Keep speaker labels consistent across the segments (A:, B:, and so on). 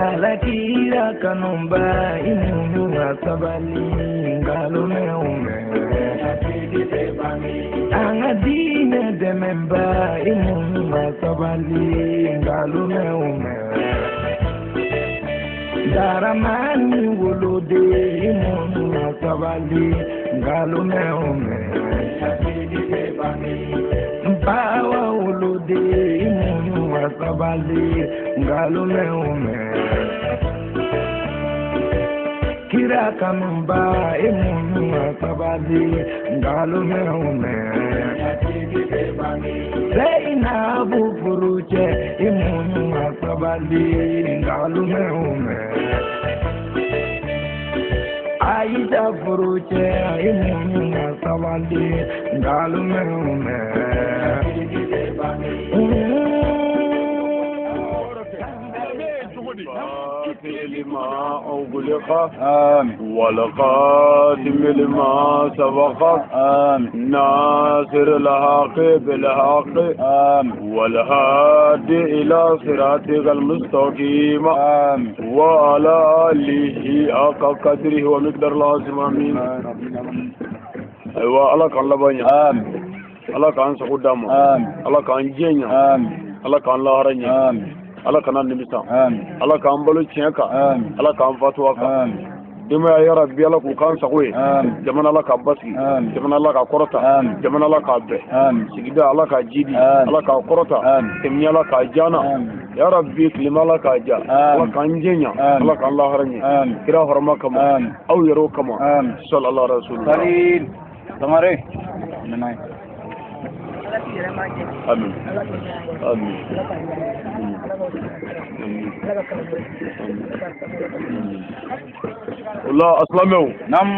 A: Alakira kanumba imunyu asabali ngalume ume angadine dememba imunyu asabali ngalume ume daramani wulude imunyu asabali ngalume ume mpawa wulude imunyu asabali ngalume ume kira kanumba imunyu asabali ngalume ume Reina bufuruche imunyu asabali ngalume ume Aida furuche imunyu asabali ngalume ume
B: لما أغلق والقادم لما سبق ناصر الحق بالحق والهادي إلى صراطك المستقيم وعلى آله حق قدره ومقدار العظيم آمين أيوة الله كان لبنيا الله كان سقدام الله كان جينيا الله كان لهرنيا Allah kana nimisa Allah ka ambalo ciyaka Allah ka amfatuwa ka dima ya rabbi Allah ku kan sakwe jamana Allah ka basi jamana Allah ka korota jamana Allah ka be sigida Allah ka jidi Allah ka korota temnya Allah ka jana ya rabbi klima Allah ka ja Allah ka njenya Allah ka Allah haranya kira horma kama au yaro kama sallallahu alaihi wasallam salil tamare nanai amin amin Allah aslamu
A: nam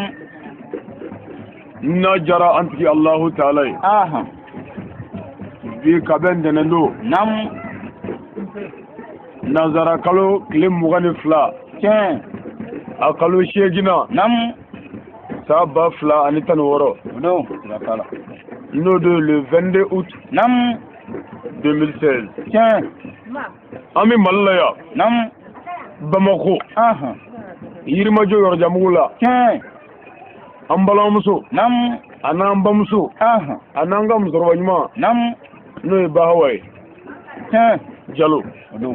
B: najara anti Allah ta'ala bi kaben denendo
A: nam
B: nazara kalo klim mugani fla
A: tiens
B: akalo shegina
A: nam
B: saba fla anitan woro
A: no kala
B: no de le 22 août
A: nam
B: 2016
A: tiens
B: ami malaya
A: nam
B: Bamako yirimajo yorjamula
A: tiens
B: ambalamuso
A: nam
B: anambamso anangam zorwanyma
A: nam
B: no bahawai
A: tiens
B: jalo
A: do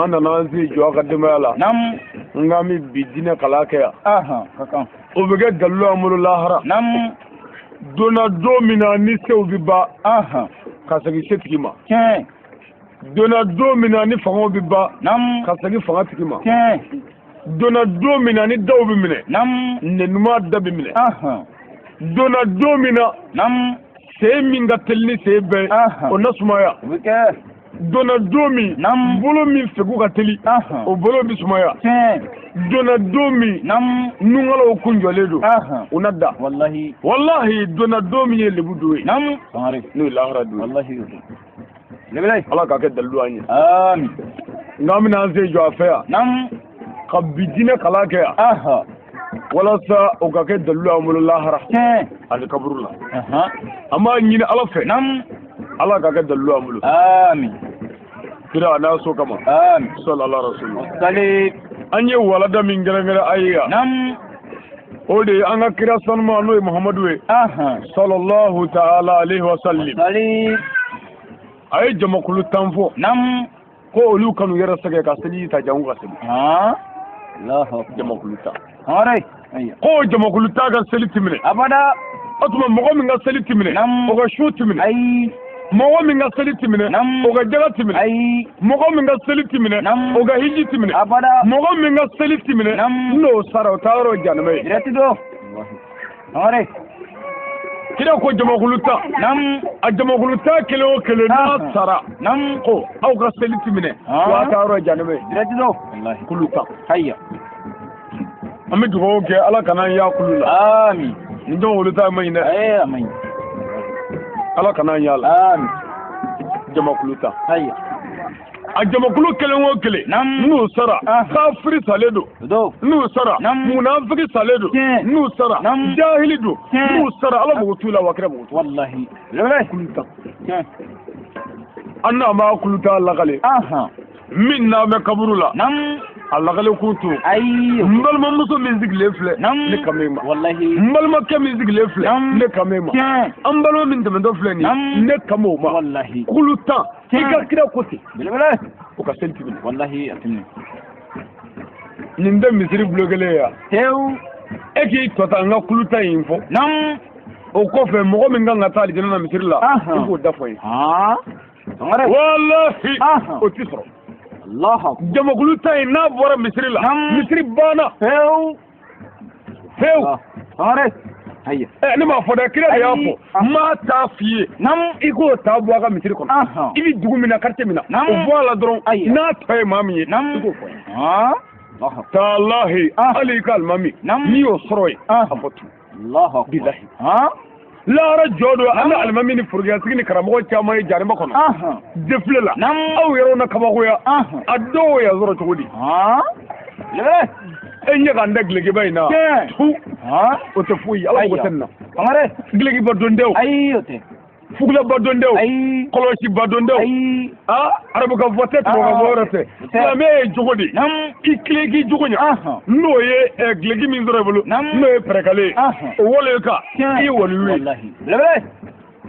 B: anda nanzi joaka demala
A: nam
B: ngami bidina kalakaya
A: kakan
B: obege dallo amulu lahara
A: nam
B: dona domina ni sewbiba kasagi setigima
A: tiens
B: dona domina ni fango biba
A: nam
B: kasagi fanga tigima
A: tiens
B: dona domina ni dawbi mine
A: nam
B: nenuma dabi mine dona domina
A: nam
B: se minga telni sebe onasumaya
A: wike
B: dona domi
A: nam
B: bolo min fegu ka teli o bolo bisumaya
A: tiens
B: dona domi
A: nam
B: nungala o kunjole do unadda wallahi dona domi ye lebudo
A: nam sangare
B: no lahara do
A: wallahi lebelay
B: ala ka ke dalu anya
A: amin
B: ngamina ze jo afaya
A: nam
B: kabidina kalake wala sa o ka ke dalu amul lahara al kaburula amma nyine ala fe
A: nam
B: ala ka ke dalu amul
A: amin
B: kira na so kama
A: amin
B: sallallahu alaihi wasallam
A: salib
B: anye walada min gara ayya
A: nam
B: ode anga kira sanma no muhammadu sallallahu ta'ala alaihi wasallam
A: salib
B: ay jamakulu tanfo
A: nam
B: ko olu kanu yara sage ka sali ta jangu ka sali
A: Allah
B: jamakulu ta
A: hore ayya
B: ko jamakulu ta ga sali timine
A: abada
B: atuma mogo min ga sali timine o ga shu timine
A: ay
B: mogo min ga sali timine o ga jaga timine
A: ay
B: mogo min ga sali timine o ga hiji timine
A: abada
B: mogo min ga sali timine no saro taro janame
A: direct do hore
B: kida ko jamakuluta
A: nam
B: a jamakuluta kele o kele na sara
A: nam
B: ko aw ga seliti mine wa taro janame
A: direct do wallahi
B: kuluta
A: hayya
B: ami dugo ke ala kana ya kulula
A: amin
B: ni jamakuluta mai ne
A: amin
B: ala kana ya
A: amin
B: jamakuluta
A: hayya
B: a jamakulu kelen o kelen n'u sara kafiri salen don n'u sara munafiki salen don n'u sara jahili don n'u sara ala mago t'u la wa kira mago t'u
A: wallahi
B: kuluta an n'a ma kuluta lagale min n'a mɛ kaburu la a lagale kuntu n balimamuso min sigilen filɛ ne kame ma n balimakɛ min sigilen filɛ ne kame ma an balima min tɛmɛtɔ filɛ nin ne kame o ma kulutan i ka kira ko ten o ka seli tuguni
A: wallahi atimni
B: nin tɛ misiri bulogelen ya e k'i tɔta n ka kulutan in fɔ o kɔfɛ mɔgɔ min kan ka taa alijana na misiri la i b'o da fɔ ye wallahi o ti sɔrɔ jamakulu ta in n'a bɔra misiri la misiri banna fewu ne m'a fɔ dɛ kira de y'a fɔ n m'a taa f'i ye i k'o ta bɔ a ka misiri kɔnɔ i bɛ dugu min na quartier min na o bɔ a la dɔrɔn n'a tɔ ye maa min ye i k'o fɔ ye talahi hali i ka alimami n'i y'o sɔrɔ ye a fɔ tu bilahi lahara jɔ don an bɛ alimami ni forokiyasigi ni karamɔgɔ caman ye jarima kɔnɔ defile la aw yɛrɛw na kabakoya a dɔw y'a sɔrɔ cogo di e ɲɛ k'an da gilekiba in na tu o tɛ foyi ala ko tɛ nin na gilekiba dondenw fugulaba dondenw kɔlɔsiba dondenw arabuka fɔ tɛ tubabuka fɔ wɛrɛ tɛ silamɛ ye cogo di i kileki jogo ɲa n'o ye gileki min sɔrɔ i bolo n'o ye pɛrɛkale o wale ka i ye waliyu ye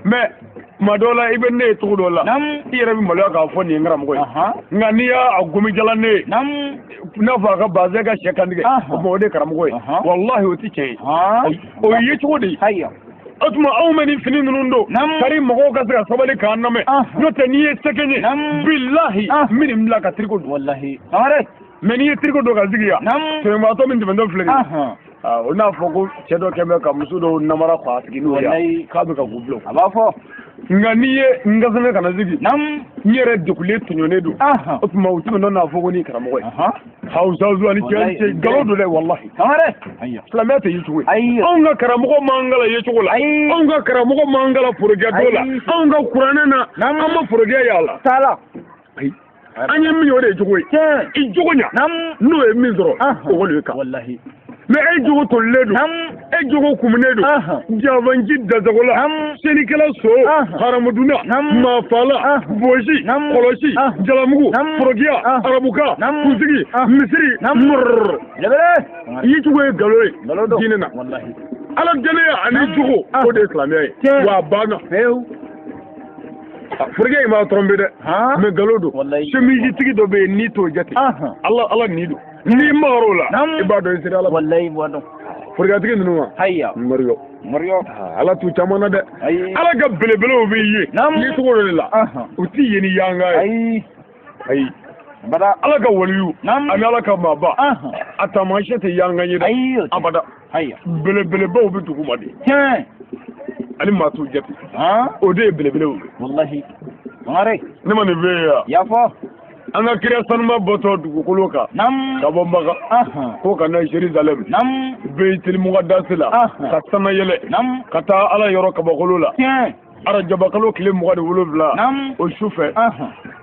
B: mais ma dɔw la i bɛ ne ye cogo dɔ la i yɛrɛ bɛ maloya k'a fɔ nin ye n karamɔgɔ ye nka n'i y'a gomijala ne ye n'a fɔ a ka bazɛn ka sɛ kantigɛ o de ye karamɔgɔ ye wallahi o tɛ tiɲɛ ye o ye cogo di o tuma anw bɛ nin fini ninnu don kari mɔgɔw ka se ka sabali k'an lamɛn n'o tɛ n'i ye sɛgɛn ye bilahi n bɛ nin bila ka tiriko don mais n'i ye tiriko don ka sigi yan sɛbɛnbaatɔ min tɛmɛtɔ filɛ nin o n'a fɔ ko cɛ dɔ kɛmɛ ka muso dɔw namara kɔ a sigi n'o ye k'a bɛ ka k'u bila a b'a fɔ nka n'i ye n gasɛnɛ ka na sigi n yɛrɛ degulen tɔɲɔnen don o tuma u tɛmɛ dɔ n'a fɔ ko ni karamɔgɔ ye hawusawu ani cɛ nkalon don dɛ wallahi silamɛya tɛ ye cogo ye anw ka karamɔgɔ m'an kala ye cogo la anw ka karamɔgɔ m'an kala forokiyɛ dɔ la anw ka kuranɛ na an ma forokiyɛ y'a la an ye min ye o de ye cogo ye i jogo ɲa n'o ye min sɔrɔ o wale ye kan mais e jogo tolilen don e jogo kumunen don javanji dasagola selikɛla so haramuduna mafala bosi kɔlɔsi jalamugu forokiya arabuka kunsigi misiri i ye cogo ye galo ye diinɛ na ala dɛnɛya ani jogo o de ye silamɛya ye wa a banna forokɛ in b'a tromper dɛ mais galo don chemise tigi dɔ bɛ yen n'i t'o jate ala ni don n'i magar'o la i b'a dɔn i sera ala ma forokiyatigi ninnu ma mariyo ala t'u caman na dɛ ala ka belebelew bɛ ye n'i cogo dɔ de la u t'i ye ni yanga ye ayi ala ka waliyu ani ala ka maaba a taamasiyɛn tɛ yanga ye dɛ abada belebelebaw bɛ dugu ma de ani maa t'u jate o de ye belebelew ye ne ma nin fɛ yan an ka kira sanuma bɔtɔ dugukolo kan ka bɔ Maka ko ka na Jerusalem Beitul Muqaddas la ka sama yɛlɛ ka taa ala yɔrɔ kabakolo la arajabakalo tile 27 o su fɛ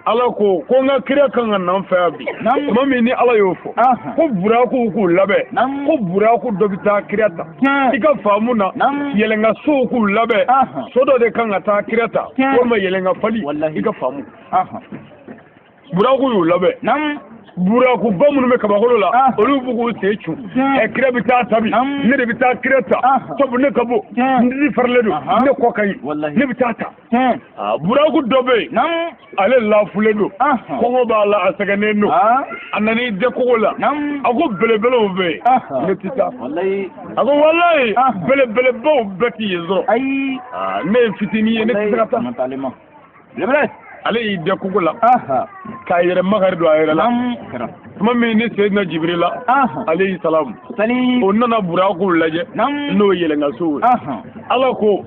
B: ala ko n ka kira kan ka nan fɛ yan bi tuma min ni ala y'o fɔ ko buraku k'u labɛn ko buraku dɔ bɛ taa kira ta i ka faamu na yɛlɛnka sow k'u labɛn so dɔ de kan ka taa kira ta walima yɛlɛnka fali i ka faamu buraku y'u labɛn buraku ba minnu bɛ kabakolo la olu b'u k'u sen cun kira bɛ taa tabi ne de bɛ taa kira ta sabu ne ka bɔ n disi farilen don ne kɔ ka ɲi ne bɛ taa ta buraku dɔ bɛ yen ale lafulen don kɔngɔ b'a la a sɛgɛnnen don a nana i dɛ kogo la a ko belebelew bɛ yen ne tɛ taa a ko walayi belebelebaw bɛɛ tɛ yen sɔrɔ ne ye fitinin ye ne tɛ se ka taa ale y'i dɛ kogo la k'a yɛrɛ makari don a yɛrɛ la tuma min ni Seydina Jibirila alayhi salam o nana burakuw lajɛ n'o yɛlɛnkasow ye ala ko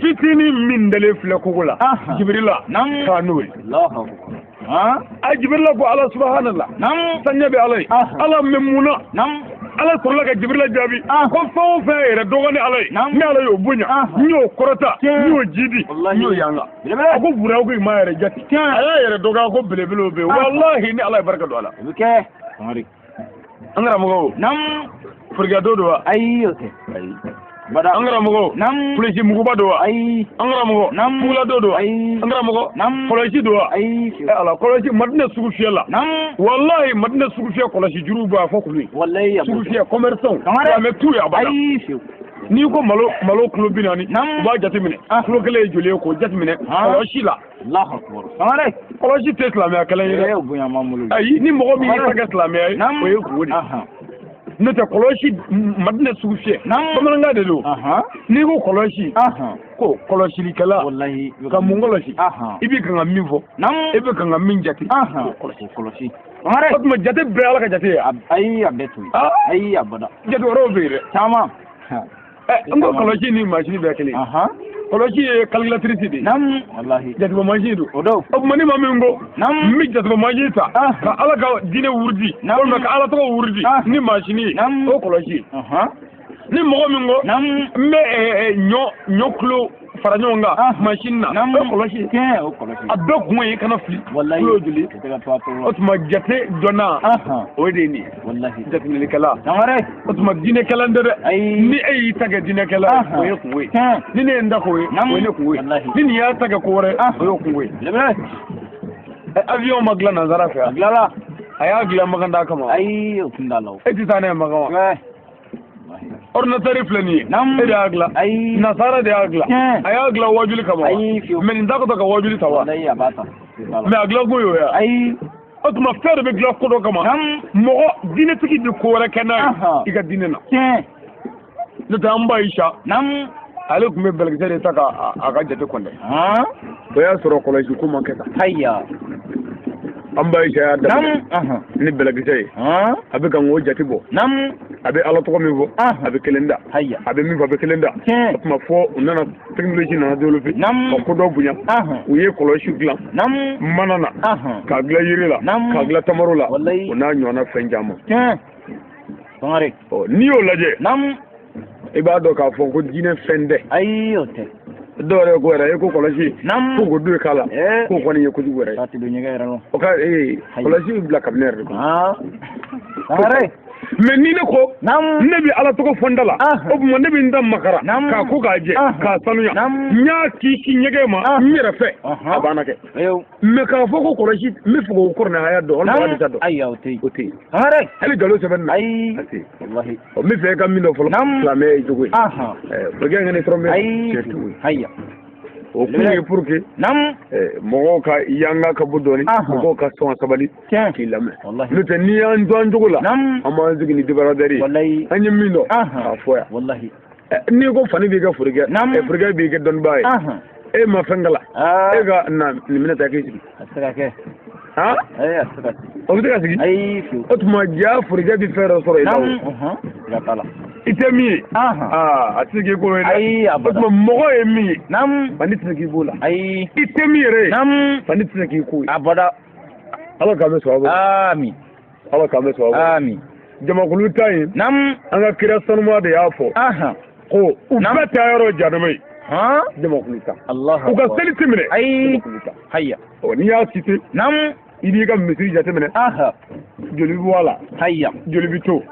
B: fitinin min dalen filɛ kogo la Jibirila k'a n'o ye a Jibirila ko ala subhanallah saɲɛ bɛ ala ye ala mɛ mun na ala sɔrɔla ka Jibrila jaabi ko fɛn o fɛn yɛrɛ dɔgɔni ala ye ni ala y'o bonya n y'o kɔrɔta n y'o jidi n y'o yanga a ko buraw ko ma yɛrɛ jati a y'a yɛrɛ dɔgɔya ko belebelew bɛ wallahi ni ala ye barika don a la
A: o bɛ kɛ Sangare
B: an karamɔgɔ furika do wa
A: ayi o tɛ ayi bada
B: an karamɔgɔ polisi muguba do wa
A: ayi
B: an karamɔgɔ mugula do wa
A: ayi
B: an karamɔgɔ kɔlɔsi do wa
A: ayi
B: ala kɔlɔsi Madina sugu fiyɛ la wallahi Madina sugu fiyɛ kɔlɔsi juru b'a fɔ kulu
A: wallahi
B: sugu fiyɛ commerçant mais tout ya bada
A: ayi
B: n'i ko malo kilo 40 u b'a jateminɛ kilo kelen ye joli ye k'o jateminɛ kɔlɔsi la
A: Allahu akbar Sangare
B: kɔlɔsi tɛ silamɛya kɛlɛ ye dɛ
A: bonya ma bolo
B: ayi ni mɔgɔ min y'i ta kɛ silamɛya ye o ye k'o de n'o tɛ kɔlɔsi Madina sugu fiyɛ bamanankan de don n'i ko kɔlɔsi ko kɔlɔsilikɛla ka mun kɔlɔsi i bɛ kan ka min fɔ i bɛ kan ka min jate
A: kɔlɔsi
B: o tuma jate bɛɛ ala ka jate ye
A: ayi a bɛɛ to yen ayi a bada
B: jate wɛrɛw bɛ yen dɛ
A: caman
B: n ko kɔlɔsi ni masini bɛɛ kelen kɔlɔsi ye calculatrice de ye
A: wallahi
B: jatebɔ mansin don
A: o don
B: o tuma ni maa min ko n bɛ jatebɔ mansin ta ka ala ka diinɛ wurudi walima ka ala tɔgɔ wurudi ni masini ye o kɔlɔsi ye ni mɔgɔ min ko n bɛ ɲɔ kilo fara ɲɔgɔn kan machine na o kɔlɔsi a bɛɛ kun ye kana fili kilo joli o tuma jate dɔnna o de ye nin ye jateminɛlikɛla o tuma diinɛkɛla tɛ dɛ ni e y'i ta kɛ diinɛkɛla o ye kungo ye ni ne ye n ta k'o ye o ye ne kungo ye ni nin y'a ta kɛ ko wɛrɛ o ye kungo ye avion ma dilan nanzara fɛ yan a y'a dilan makan d'a kama
A: ayi o tun t'a la
B: e tɛ taa n'a ye makan wa ordinateur filɛ nin ye e de y'a dilan nasara de y'a dilan a y'a dilan wajuli kama wa mais nin t'a ka wajuli ta wa mais a dilan kun y'o ye o tuma fɛn de bɛ dilan ko dɔ kama mɔgɔ diinɛtigi bɛ ko wɛrɛ kɛ n'a ye i ka diinɛ na n'o tɛ an ba Ayisa ale tun bɛ bɛlɛkisɛ de ta k'a ka jate kɔnɛ o y'a sɔrɔ kɔlɔsi ko man kɛ tan an ba Ayisa y'a daminɛ ni bɛlɛkisɛ ye a bɛ ka n ko jate bɔ a bɛ ala tɔgɔ min fɔ a bɛ kelen da a bɛ min fɔ a bɛ kelen da o tuma fɔ u nana technologie nana développer ka ko dɔ bonya u ye kɔlɔsi dilan mana na k'a dilan yiri la k'a dilan tamaro la o n'a ɲɔgɔnna fɛn caman n'i y'o lajɛ i b'a dɔn k'a fɔ ko diinɛ fɛn tɛ
A: ayi o tɛ
B: dɔw yɛrɛ ko yɛrɛ e ko kɔlɔsi ko k'o du k'a la k'o kɔni ye kojugu yɛrɛ o ka kɔlɔsi bila kabinɛ yɛrɛ de kɔnɔ mais ni ne ko ne bɛ ala tɔgɔ fɔ n da la o tuma ne bɛ n da makara k'a ko k'a jɛ k'a sanuya n y'a kisi ɲɛgɛn ma n yɛrɛ fɛ a banna kɛ mais k'a fɔ ko kɔlɔsi n bɛ fɛ k'o kɔrɔnaya dɔn walima a tɛ dɔn o tɛ yen hali nkalon sɛbɛnni na a tɛ yen n bɛ fɛ e ka min dɔn fɔlɔ silamɛya ye jogo ye pourquoi nga ne tɔrɔmɛ cɛ tugu ye o kun ye pour que mɔgɔw ka yanga ka bɔ dɔɔni mɔgɔw ka sɔn sabali k'i lamɛn n'o tɛ n'i y'an to an cogo la an b'an sigi ni débaradɛri ye an ye min dɔn k'a fɔ yan n'i ko fani b'i kɛ forokɛ forokɛ b'i kɛ dɔnnibaa ye e ma fɛn kala e ka na nin minɛ ta k'i sigi o bɛ se ka sigi o tuma ja forokɛ bɛ fɛn dɔ sɔrɔ i la i tɛ min ye a tɛ se k'i ko ye dɛ o tuma mɔgɔ ye min ye fani tɛ se k'i k'o la i tɛ min yɛrɛ ye fani tɛ se k'i ko ye ala k'an bɛ sababu ala k'an bɛ sababu jamakulu ta yen an ka kira sanuma de y'a fɔ ko u bɛɛ taa yɔrɔ jadama ye jamakulu ta u ka seli tɛ minɛ jamakulu ta n'i y'a cité i b'i ka misiri jateminɛ joli bɛ bɔ a la joli bɛ to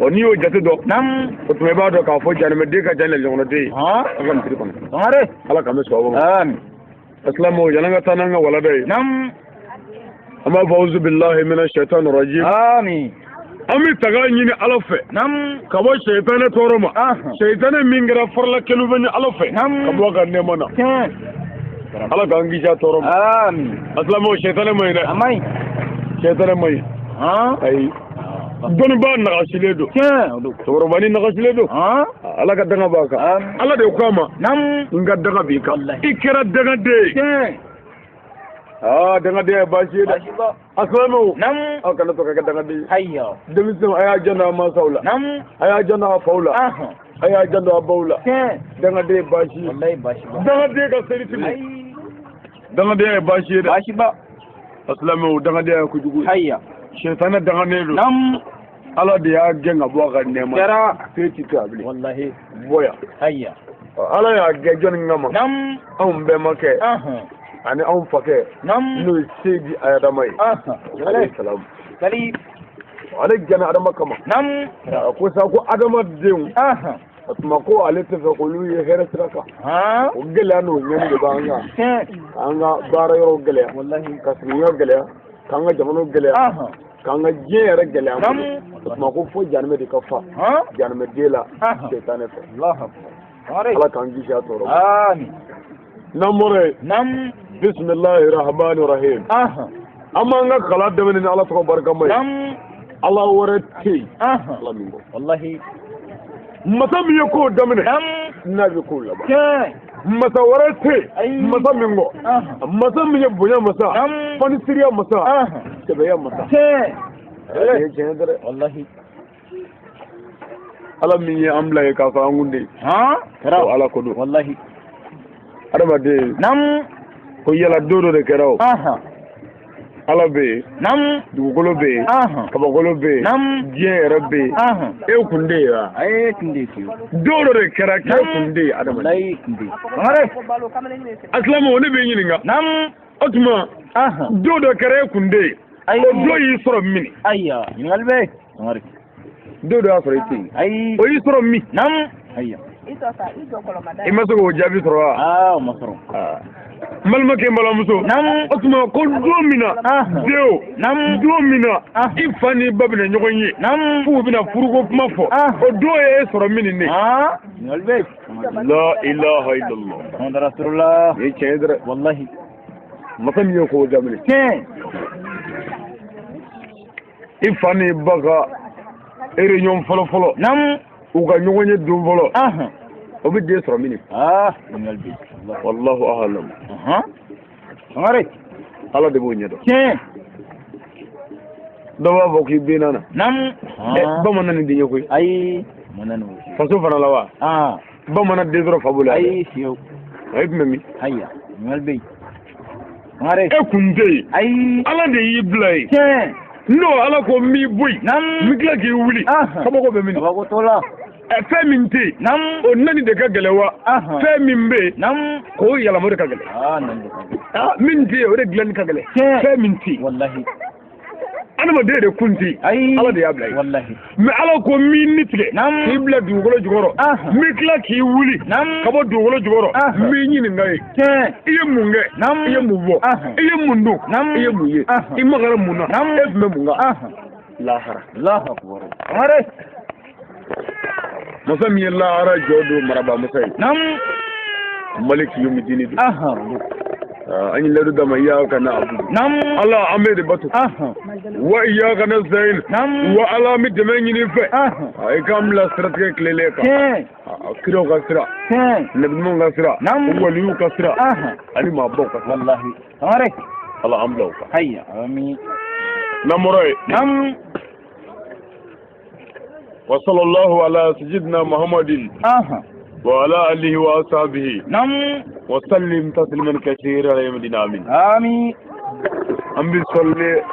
B: n'i y'o jate dɔn o tuma i b'a dɔn k'a fɔ janɛmɛden ka jan lajɛkɔnɔden ye an ka misiri kɔnɔ ala k'an bɛ sababu ma asilamɛw yan'an ka taa n'an ka walanda ye an b'a fɔ awuzu bilahi mina shaitani rajim an bɛ taga ɲini ala fɛ ka bɔ seitanɛ tɔɔrɔ ma seitanɛ min kɛra farala kɛlu bɛ ɲɛ ala fɛ ka bɔ a ka nɛɛma na ala k'an kisi a tɔɔrɔ ma asilamɛw seitanɛ ma ɲi dɛ seitanɛ ma ɲi ayi dɔnnibaa nagasilen don cɛkɔrɔbanin nagasilen don ala ka danga b'a kan ala de ko a ma n ka danga b'i kan i kɛra dangaden ye dangaden ye baasi ye dɛ asilamɛw aw kana to ka kɛ dangaden ye denmisɛnw a y'a janto a mansaw la a y'a janto a faw la a y'a janto a baw la dangaden ye baasi ye dangaden ka seli tɛ dangaden ye baasi ye dɛ asilamɛw dangaden ye kojugu shetana dangane do
A: nam
B: ala da ya genga bo ga nema
A: kera
B: sai ci ta bile
A: wallahi
B: boya
A: ayya
B: ala ya ge jon ngama
A: nam
B: an be make ani an fake
A: nam
B: no seji ayada mai alayhi salam
A: kali
B: ala jana adama kama
A: nam
B: ko sa ko adama den atuma ko ale te fa ko lu ye here traka o gele no nyani de banga anga bara yo gele
A: wallahi
B: kasmi yo gele kanga jamano gele kanga jere gele atuma ko fo janme de kafa janme de la shaytan fa
A: allah
B: ala kan ji sha toro
A: amin
B: namore
A: nam
B: bismillahir rahmanir rahim amma nga kala de ni ala to barka mai
A: nam
B: Allah warati Allah mingo
A: wallahi
B: masa mi ko damne
A: nam
B: na bi ko la ba
A: ke
B: masa warate masa mingo masa mi bunya masa fani siriya masa ke bayan masa
A: ke
B: je dare
A: wallahi
B: ala mi ye amla ye ka fa ngunde
A: kera
B: ala ko do
A: wallahi
B: adama de
A: nam
B: ko yala dodo de keraw ala be
A: nam
B: dugukolo be kabakolo be diɲɛ yɛrɛ be e kunde ya
A: ay kunde ki
B: dodo de kɛra ke kunde adama
A: lay kunde ngare
B: aslama ne be ɲininka
A: nam
B: o tuma dodo kɛra e kunde o do y'i sɔrɔ min
A: ayya ngal be ngare
B: dodo y'a sɔrɔ i te
A: ay
B: o y'i sɔrɔ min
A: nam ayya
B: i ma se k'o jaabi sɔrɔ wa
A: ma sɔrɔ
B: balimakɛ n balimamuso o tuma ko don min na denw don min na i fa ni ba bɛna ɲɔgɔn ye f'u bɛna furuko kuma fɔ o don ye e sɔrɔ min ne la ilaha illallah
A: muhammad rasulullah
B: ye tiɲɛ ye dɛrɛ
A: wallahi
B: masa min ye k'o daminɛ i fa ni ba ka réunion fɔlɔ-fɔlɔ u ka ɲɔgɔn ye don fɔlɔ o bɛ den sɔrɔ min wallahu a'lam
A: ngare
B: ala de b'o ɲɛdɔn dɔ b'a fɔ k'i bɛ nana bamanan ni denkɛ koyi
A: ayi
B: faso fana la wa bamanan den sɔrɔ fa bolo
A: ayi fiyewu
B: a ye tun bɛ min
A: ayya ngal be ngare
B: e kun tɛ yen
A: ayi
B: ala de y'i bila yen n'o ala ko n b'i bɔ yen n bɛ tila k'i wuli kabako bɛ min
A: kabako t'o la
B: fɛn min tɛ yen o nani de ka gɛlɛ wa fɛn min bɛ yen k'o yɛlɛma o de ka gɛlɛ min tɛ yen o de dilanni ka gɛlɛ fɛn min tɛ yen
A: wallahi
B: adamaden de kun tɛ yen ala de y'a bila yen
A: wallahi
B: mɛ ala ko min ni tigɛ k'i bila dugukolo jukɔrɔ n bɛ tila k'i wuli ka bɔ dugukolo jukɔrɔ n b'i ɲininka ye i ye mun kɛ i ye mun fɔ i ye mun dun i ye mun ye i magara mun na e tun bɛ mun kan lahara masa min ye lahara jɔ don maraba masa ye maliki yomi dini don an yi ladu dama iyaka na abu ala an bai da batu wa iyaka na zayin wa ala mi dɛmɛ ɲini fɛ a yi kan bila siratigɛ tilele kan kiraw ka sira nabiɲumanw ka sira waliyu ka sira ani maabaw ka sira ala an bila o kan namɔrɔ ye وصلى الله على سيدنا محمد وعلى آله وأصحابه وسلم تسليما كثيرا يا مدينة آمين أم بيصلي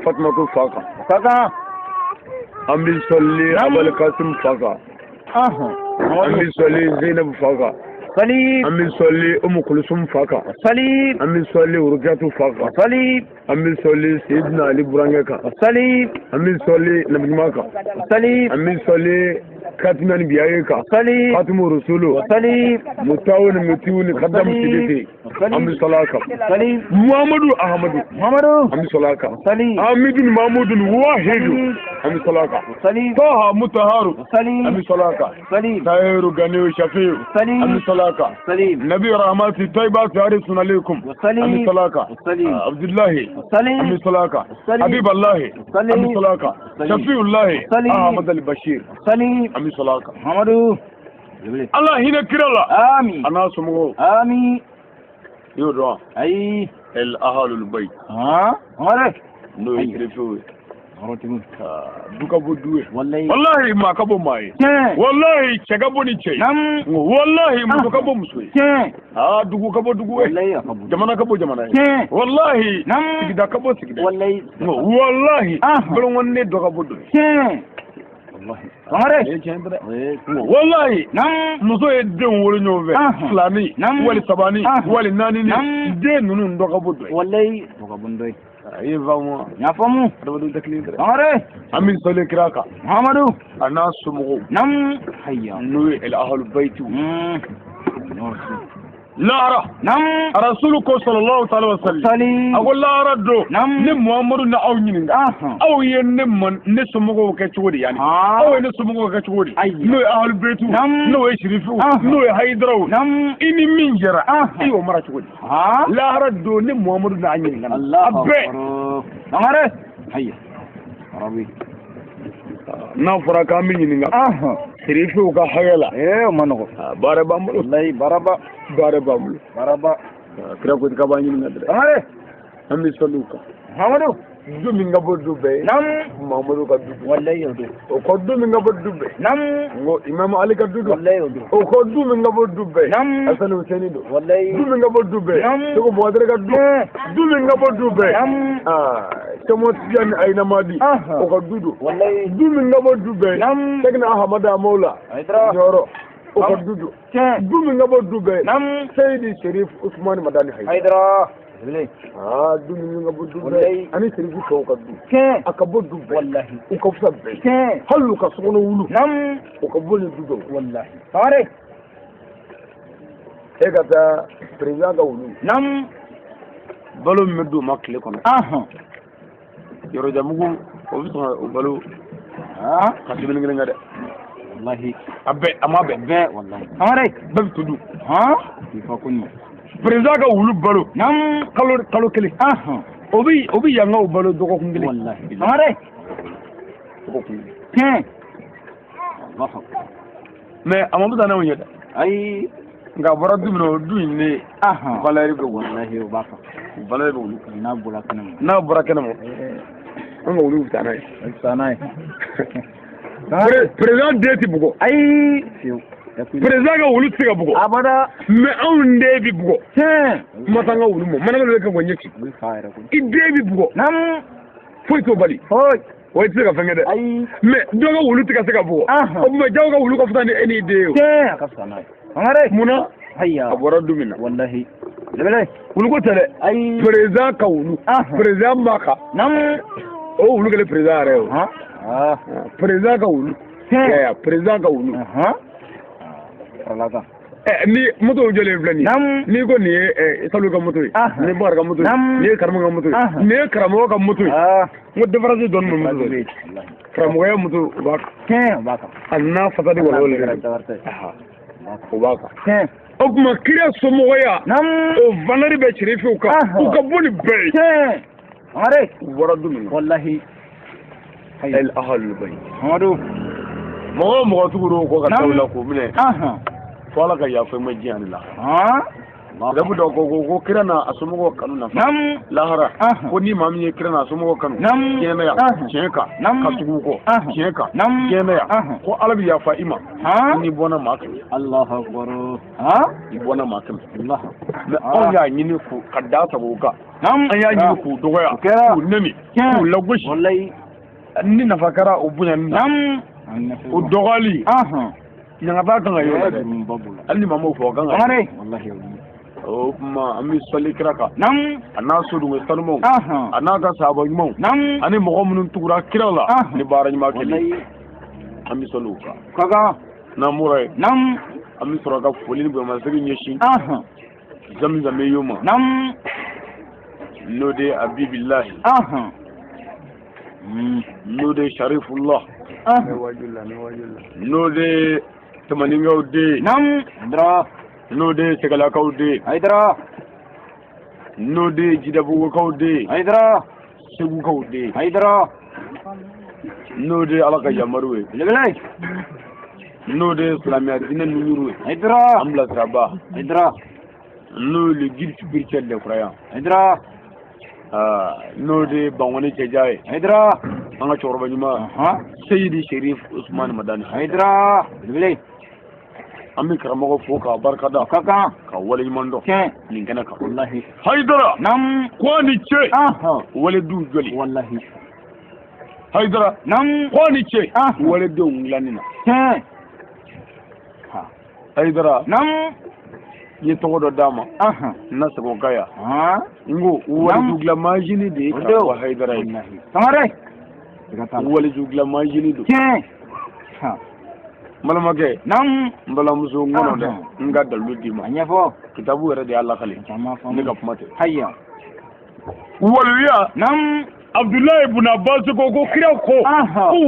B: فاطمة فاقا أم بيصلي أبو القاسم فاقا أم بيصلي زينب فاقا أم بيصلي أم كلثوم فاقا أم بيصلي ورقية فاقا أم بيصلي سيدنا علي برانيكا أم بيصلي نبي ماكا أم بيصلي كاتمان بيايكا خاتم رسوله متاون متيون خدام سيدتي أم بيصلاكا محمد أحمد أم بيصلاكا أمد محمود واحد أم بيصلاكا طه متهار أم بيصلاكا طاهر غني شفيع أم بيصلاكا نبي رحمتي طيبة سارسون عليكم أم بيصلاكا عبد الله أم بيصلاكا حبيب الله أم بيصلاكا شفيع الله أحمد البشير أم بيصلاكا محمد الله هنا كرلا آمين أنا سمعه آمين يورا أي الأهل البيت عارف نو يكرفوه
A: Orotimu.
B: duka bo duwe
A: Wallahi.
B: wallahi ma ka bo mai wallahi chega bo ni che
A: Nam.
B: wallahi mu ka bo musu dugu ka bo dugu
A: Wallahi akabu.
B: jamana ka bo jamana wallahi
A: Nam.
B: sigida ka bo sigida
A: Wallahi.
B: wallahi bolo wonne do ka bo do
A: Wallahi. Amare.
B: wallahi
A: Nam.
B: muso ye den wolo ɲɔgɔn fɛ filani wali sabani wali naani den ninnu dɔ ka bɔ dɔ ye
A: Wallahi. Doka bundoi.
B: ye faamu
A: Nyafamu.
B: adamadenw tɛ kelen dɛ
A: Amare.
B: an bɛ sɔli kira kan
A: Muhammadu.
B: a n'a somɔgɔw
A: Nam. Hayya.
B: n'o ye el ahalu bayitiw
A: Norsi.
B: lahara
A: Nam.
B: rasulu ko sallallahu ta'ala wa sallam
A: Sali.
B: a ko lahara don
A: Nam.
B: ne muhamadu na aw ɲininka aw ye ne somɔgɔw kɛ cogo di yanni aw ye ne somɔgɔw kɛ cogo di n'o ye ahalu bayitiw n'o ye shirifiw n'o ye hayidaraw i ni min jɛra i y'o mara cogo di lahara don ne muhamadu na ɲininka a bɛɛ
A: Amare. Hayya. Arabi.
B: n'a fɔra k'an bɛ ɲininka shirifiw ka hakɛ la
A: O ma nɔgɔ.
B: baara b'an bolo
A: Wallahi baraba.
B: baara b'an bolo
A: Baraba.
B: kira ko ka b'an ɲininka dɛ
A: Amare.
B: an bɛ sɔli u kan
A: Muhammadu.
B: du min ka bɔ du bɛɛ ye
A: Nam.
B: muhamadu ka du
A: Wallahi o do.
B: o kɔ du min ka bɔ du bɛɛ
A: Nam.
B: n ko imamu ali ka du don
A: Wallahi o do.
B: o kɔ du min ka bɔ du bɛɛ
A: Nam.
B: asani huseni don
A: Wallahi.
B: du min ka bɔ du bɛɛ
A: Nam.
B: seko buwadere ka du min ka bɔ du bɛɛ
A: Nam.
B: semo tijani ayinamadi o ka du don
A: Wallahi.
B: du min ka bɔ du bɛɛ
A: Nam.
B: segina ahamadu amola
A: Haidara.
B: ɲɔrɔ o ka du don du min ka bɔ du bɛɛ
A: Nam.
B: seyidi sherif usmani madani haidara
A: Haidara. Wallahi.
B: du min ka bɔ du
A: Wallahi.
B: bɛɛ ani serifu tɔw ka du a ka bɔ du bɛɛ
A: Wallahi.
B: u ka fisa bɛɛ hali u ka sokɔnɔ wulu
A: Nam.
B: o ka bɔ ni du dɔw
A: Wallahi. Amare.
B: e ka taa perezan ka wulu
A: Nam.
B: balo min bɛ d'u ma tile kɔnɔ yɔrɔjamugu o bɛ sɔn o balo ka sibiri kelen kɛ dɛ
A: Wallahi.
B: a bɛɛ a ma bɛn
A: Bɛɛ. Wallahi. Amare.
B: bɛɛ bɛ to dun
A: Ifa kunni.
B: perezan ka wulu balo
A: Nam.
B: kalo kelen o bɛ yankaw balo dɔgɔkun kelen
A: Wallahi. Amare.
B: dɔgɔkun kelen mɛ a ma bɛ taa n'anw ye dɛ
A: Ayi.
B: nka a bɔra du min na o du in ne valɛri bɛ wulu
A: Wallahi o b'a fɔ.
B: valɛri bɛ wulu
A: N'a bɔra kɛnɛ ma.
B: n'a bɔra kɛnɛ ma an ka wulu bɛ taa n'a ye
A: Sa n'a ye.
B: perezan den tɛ bugɔ
A: Ayi. Fiyewu.
B: perezan ka wulu tɛ se ka bugɔ
A: Abada.
B: mɛ anw den bɛ bugɔ kuma t'an ka wulu ma mana bɛ kɛ k'o ɲɛ ci
A: O bɛ fa yɛrɛ ko.
B: i den bɛ bugɔ
A: Nam.
B: foyi t'o bali
A: Foyi.
B: wa i tɛ se ka fɛn kɛ dɛ
A: Ayi.
B: mɛ dɔ ka wulu tɛ ka se ka bugɔ o tuma jaw ka wulu ka fisa ni e n'i den ye o
A: A ka fisa n'a ye. Amare.
B: munna
A: Hayya.
B: a bɔra du min na
A: Wallahi. Lebele.
B: wulu ko tɛ dɛ
A: Ayi.
B: perezan ka wulu perezan b'a kan
A: Nam.
B: o wulu kɛlen perezan yɛrɛ ye o perezan ka wulu perezan ka wulu
A: Faralaka.
B: ni moto jɔlen filɛ nin ye
A: Nam.
B: n'i ko nin ye salu ka moto ye nin ye bakari ka moto ye
A: Nam.
B: nin ye karamɔgɔ ka moto ye nin ye karamɔgɔ ka moto ye n ko différence dɔɔni bɛ moto ye karamɔgɔya moto o b'a kan
A: O b'a kan.
B: a n'a fasadi walawale o b'a kan o tuma kira somɔgɔya
A: Nam.
B: o valeur bɛ sherifiw kan u ka bɔ ni bɛɛ ye
A: Amare.
B: u bɔra du min na
A: Wallahi.
B: el ahalu bayt
A: Amadu.
B: mɔgɔ o mɔgɔ tugu l'o kɔ ka taa o la k'o minɛ fo ala ka yafa ma diɲɛ ani lahara Rabu dɔ ko kira n'a a somɔgɔw kanu na lahara ko ni maa min ye kira n'a a somɔgɔw kanu tiɲɛ na yan tiɲɛ kan ka tugu u kɔ tiɲɛ kan tiɲɛ na yan ko ala bɛ yafa i ma n'i bɔnna maa kɛmɛ
A: Allahu Akbar.
B: i bɔnna maa kɛmɛ mɛ anw y'a ɲini ka da sago u kan an y'a ɲini k'u dɔgɔya k'u nɛmi k'u lagosi ni nafa kɛra o bonyani na o dɔgɔyali ɲangata kan ka yɔrɔ dɛ hali ni maa m'o fɔ o kan ka o tuma an bɛ sɔli kira kan a n'a so dunke sanumaw a n'a ka sahaba ɲumanw ani mɔgɔ minnu tugura kira la ni baara ɲuman kɛli an bɛ sɔli o kan n'an bɔra yen an bɛ sɔrɔ ka foli ni bonyamasegin ɲɛsin zamzam yo ma n'o de ye abibilahi n'o de ye sharifullah n'o de ye tamaninkaw den n'o de ye segalakaw den n'o de ye jidabugukaw den segukaw den n'o de ye ala ka yamaruw ye n'o de ye silamɛya diinɛ nuɲuru ye an bilasiraba n'o ye le guide spirituel des croyants n'o de ye bangoni cɛja ye anga chorba nyuma Sayyidi Sharif Usman Madani
A: Haidara Lebele
B: ami karamo fo ka barkada
A: kaka
B: ka wale nyundo
A: ke
B: lingana ka
A: wallahi
B: Haidara
A: nam
B: kwani ce wale du joli
A: wallahi
B: Haidara
A: nam
B: kwani ce wale du nglanina
A: ke
B: Haidara
A: nam
B: ye togo dama na sago gaya ngo wale jugla majini de ka wa Haidara
A: tamare
B: wale jugla majini do
A: ke
B: malamake
A: nam
B: mbala muso ngono de nga dalu dima
A: anyafo
B: kitabu yere de Allah khali ne ka fumate
A: hayya
B: waluya
A: nam
B: Abdullah ibn Abbas ko kira ko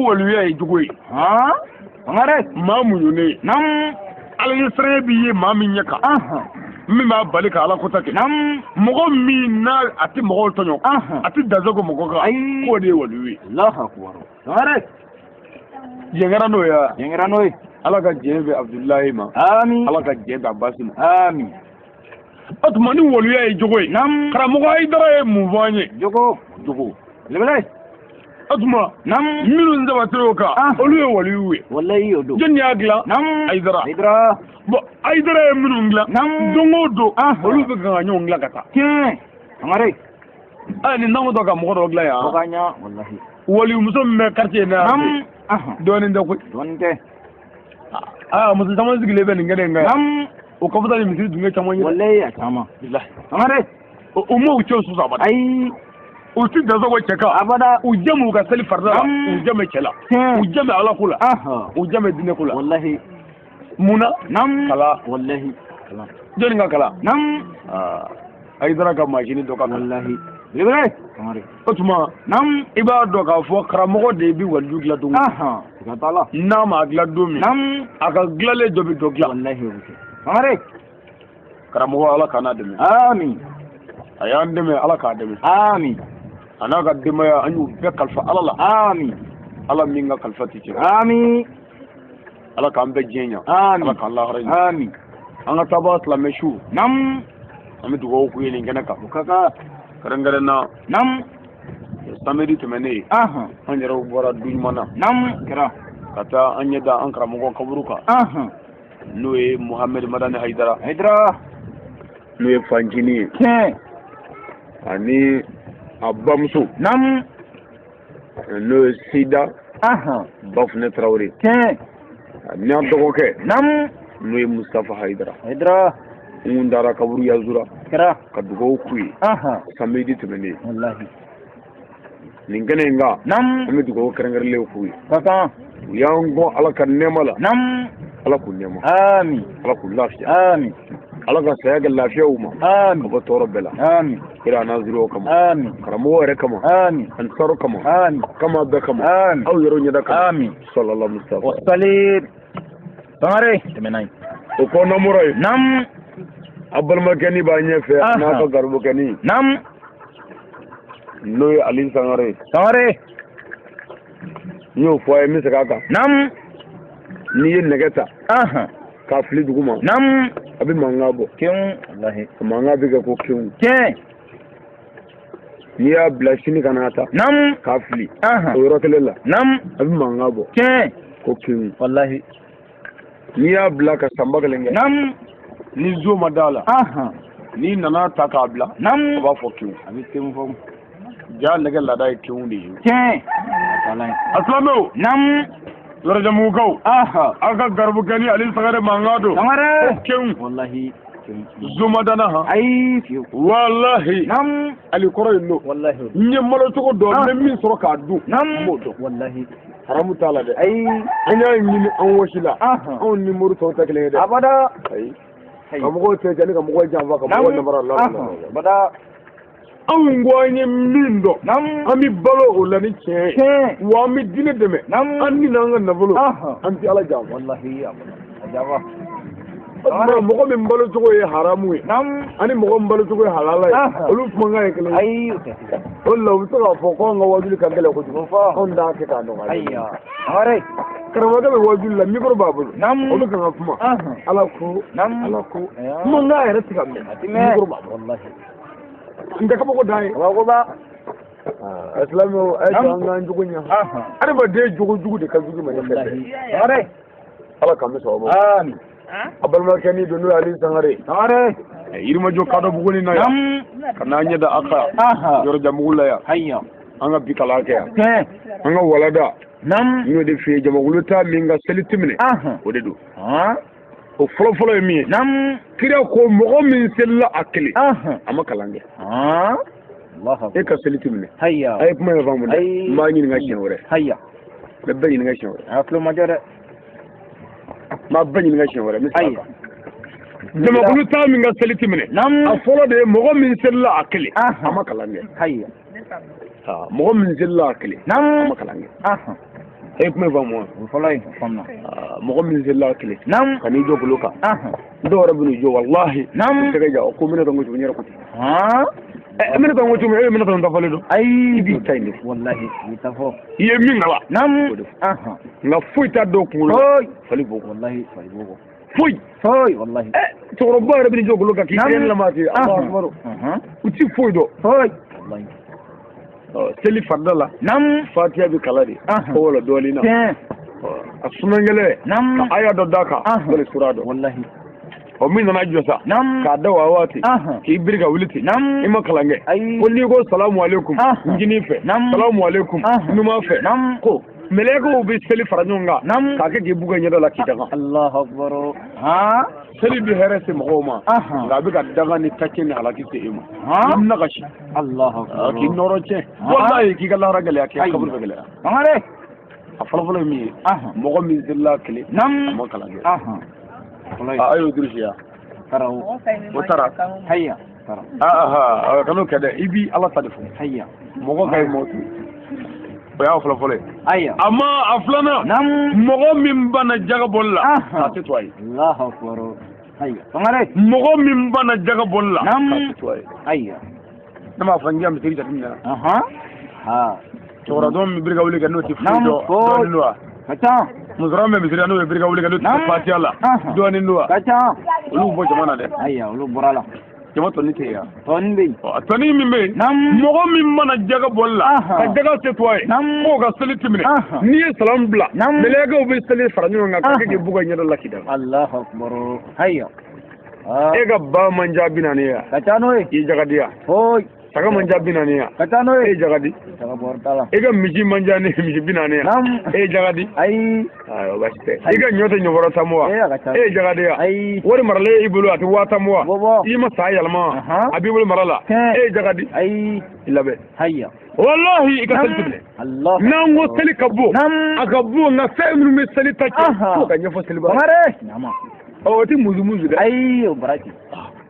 B: waluya jugoy
A: tamare
B: mamu yone
A: nam
B: ala yesre biye mami nyaka mi ma balika ala ko take
A: nam
B: mogo mi na ati mogo tonyo ati dazago mogo ka ko de waluwi
A: Allahu akbar tamare
B: yengara no ala ka jebe Abdullahi ma
A: amin
B: ala ka jebe Abbas ma
A: amin
B: atmani waluya jogoy
A: nam
B: karamogo ay dara mu vanye
A: jogo lebele
B: atuma
A: nam
B: milu nzabatiro ka oluye waluwe
A: wallahi yodo
B: jeni agla
A: nam
B: Haidara bo Haidara milu ngla
A: nam
B: dongo do olu be ga nyon ngla kata
A: ke tamare
B: ani nango do ka mo do ngla ya
A: boganya wallahi
B: wali muso me quartier na
A: nam
B: doni ndako
A: donte
B: muso zaman zigile be ngene nga
A: nam
B: o ko fata mi dunga chamon yi
A: wallahi ya chama
B: billahi
A: tamare
B: o mo ucho su sabada
A: ai
B: o ti da zago cheka
A: abada
B: o jamu ga sali farda o jame chela o jame ala kula o jame dine kula
A: wallahi
B: muna
A: nam
B: kala
A: wallahi kala
B: joni nga kala
A: nam
B: Haidara ka machine do ka
A: wallahi lebele tamare
B: otuma
A: nam
B: iba do ka fo karamogo de bi walu gla do
A: gatala
B: na ma gla do mi
A: nam
B: aka glale do bi do gla
A: wallahi tamare
B: karamogo ala kana de mi
A: amin
B: ayan de me ala ka de mi
A: amin
B: anaka de ma anyu be kalfa ala
A: amin
B: ala minga kalfa ti
A: amin
B: ala ka ambe jenya
A: amin
B: ala ka Allah harin
A: amin
B: anga tabat la meshu
A: nam
B: ami dugo ku yeli ngena ka
A: kaka
B: karangare na
A: nam
B: samedi temene an yaro bora duñ mana
A: nam kira
B: kata anya da an karamogo kaburuka no e Muhammad Madani Haidara no e fanjini
A: ke
B: ani abamsu
A: nam
B: no e sida bafne Traoré
A: ke
B: ni adogo ke
A: nam
B: no e Mustafa Haidara undara kaburu yazura
A: kira
B: kadugo kuyi samedi temene
A: wallahi
B: ningene nga
A: nam
B: ami dugo karangarle kuyi
A: kaka
B: yango ala kan nemala
A: nam
B: ala ku nema
A: amin
B: ala ku lafiya
A: amin
B: ala ka saya ga lafiya uma
A: amin
B: ba toro bela
A: amin
B: ira naziro kama
A: amin
B: karamo wore kama
A: amin
B: an saro kama
A: amin
B: kama da kama
A: amin
B: au yaro nyada kama
A: amin
B: sallallahu mustafa
A: wasalim tamare temenai
B: o ko namurai
A: nam
B: abal makani ba nyefe na ka garbo kani
A: nam
B: noy alin sangare
A: tamare
B: yo foye mi saka
A: nam
B: ni yen negata ka fili duguma
A: nam
B: abi mangabo
A: kin wallahi
B: mangabi ga ko kin
A: ke
B: ni ya blashini kanata
A: nam
B: ka fili o rokelela
A: nam
B: abi mangabo
A: ke
B: ko kin
A: wallahi
B: ni ya blaka sambagalenge
A: nam
B: ni zo madala ni nana ta ka bla
A: nam
B: ba fo kin
A: abi kin fo
B: ja nege lada kin di
A: ke wallahi
B: aslamo
A: nam
B: lora jamu kau aka garbu kani ali sagare mangado
A: tamare
B: kin
A: wallahi
B: zuma dana ha
A: ai
B: wallahi
A: nam
B: ali koro no
A: wallahi
B: nye malo to do min soro ka du
A: nam
B: modo
A: wallahi
B: haramu tala de
A: ai
B: anya ni an wasila an ni muru to ta kele de
A: abada
B: ai kamugo te jani kamugo jamba kamugo namara Allah
A: abada
B: an ngwanye mindo
A: nam
B: ami balo ulani che wa mi dine deme
A: nam
B: an ni nanga nabulu anti ala jam
A: wallahi ajaba
B: amma mogo min balo to ye haramu
A: nam
B: ani mogo balo to ye halala olu manga ye kele
A: ai
B: wallahu to ka fo ko nga wajuli kan gele ko to fa on da ke ka no
A: ayya are
B: karama ga wajuli la mikro babu
A: nam
B: olu kan fuma ala ko manga ya ratika mikro babu
A: wallahi
B: inda ka ko dai
A: wa go ba
B: islamu ai to an ga jugunya har ba dai jugu da ka jugu mai kai
A: are
B: ala kam so ba
A: amin
B: abal ma kani do nura ali sangare
A: are
B: irma jo kado buguni na ya kana nya da aka yor jamugula ya
A: hayya
B: an ga bikala ka ya
A: ke
B: an ga walada
A: nam
B: no de fi jamugulu ta min ga selitimne o de do o folo mi
A: nam
B: kira ko mo min sella akli amma kalange
A: Allah
B: e ka selitimne
A: hayya
B: ay kuma ba mu ma ni nga shin wore
A: hayya
B: da bayin nga shin wore
A: aflo majore
B: ma bayin nga shin wore
A: hayya
B: jamugulu ta min ga selitimne
A: nam
B: a folo de mo min sella akli amma kalange
A: hayya
B: mo min sella akli
A: nam
B: amma kalange e kuma ba mu
A: folay famna
B: mo min sella akli
A: nam
B: kani do buluka do rabbinu jo wallahi
A: nam
B: daga ja ko min ko ngi nyara ko min ko ngi mi min ko ndafale do
A: ay
B: bi tayni
A: wallahi bitafo
B: ye min ngala
A: nam
B: nga fuita do ko
A: hoy
B: fali boko
A: wallahi fali boko
B: foy
A: wallahi
B: to robba rabbinu jo buluka ki en la mati allah akbar uti foy do
A: hoy wallahi
B: seli fardala
A: nam
B: fatiha bi kalari ko wala doli na asunangele
A: nam
B: ka aya do daka dole surado
A: wallahi
B: o min na josa
A: nam
B: ka dawa wati ki birga wuliti
A: nam
B: ima kalange woni ko salamu alaikum ngini fe salamu alaikum numa fe ko meleko bi seli faranyonga ka ke buga nyada la kitaka
A: allah akbar
B: seli bi herese mogoma nga bi ka daga ni takene halaki te ima imna gashi
A: allah akbar
B: ki noroche wallahi ki gala ragale ya ki kabul begale
A: amare
B: afalafalo mi mogo min zilla kile
A: nam
B: mo kalange ayo dirsiya
A: taraw
B: wotara
A: hayya tara
B: kanu kada ibi ala tadifu
A: hayya
B: mogo kay motu ya afalafalo
A: hayya
B: amma aflana
A: nam
B: mogo min bana jaga bolla ati toy
A: allah akbar hayya amare
B: mogo min bana jaga bolla
A: nam
B: ati toy
A: hayya
B: nama fanja mi tiri tatina
A: ha
B: tora don mi birga wuli ga noti fudo don nuwa
A: kacha
B: muzra me bisira no birga wuli ga noti fatiala don nuwa
A: kacha
B: ulu bo jamana de
A: ayya ulu borala
B: jama to nite ya
A: ton bi
B: toni mi me mogo min mana jaga bolla ka jaga se toy ko ga seliti mine ni salam bla melega obi seli faranyo nga ka ke buga nyada lakida
A: allah akbar hayya
B: e ga ba manja binane ya
A: kacha no e
B: jaga dia
A: hoy
B: saga manja binane ya
A: kacha no
B: e jagadi
A: saga bortala
B: e ga miji manja ne miji binane ya e jagadi
A: ay
B: ayo bashte e ga nyoto nyoboro tamwa e jagadi ya
A: ay
B: wori marale ibulu ati wata mwa ima sayalma abibul marala e jagadi
A: ay
B: ilabe
A: hayya
B: wallahi ikasalitibne
A: allah
B: nango seli kabo akabu na fa'imru mi seli take ko ka nyafo seli ba
A: mare nama
B: o ti muzu de
A: ay baraki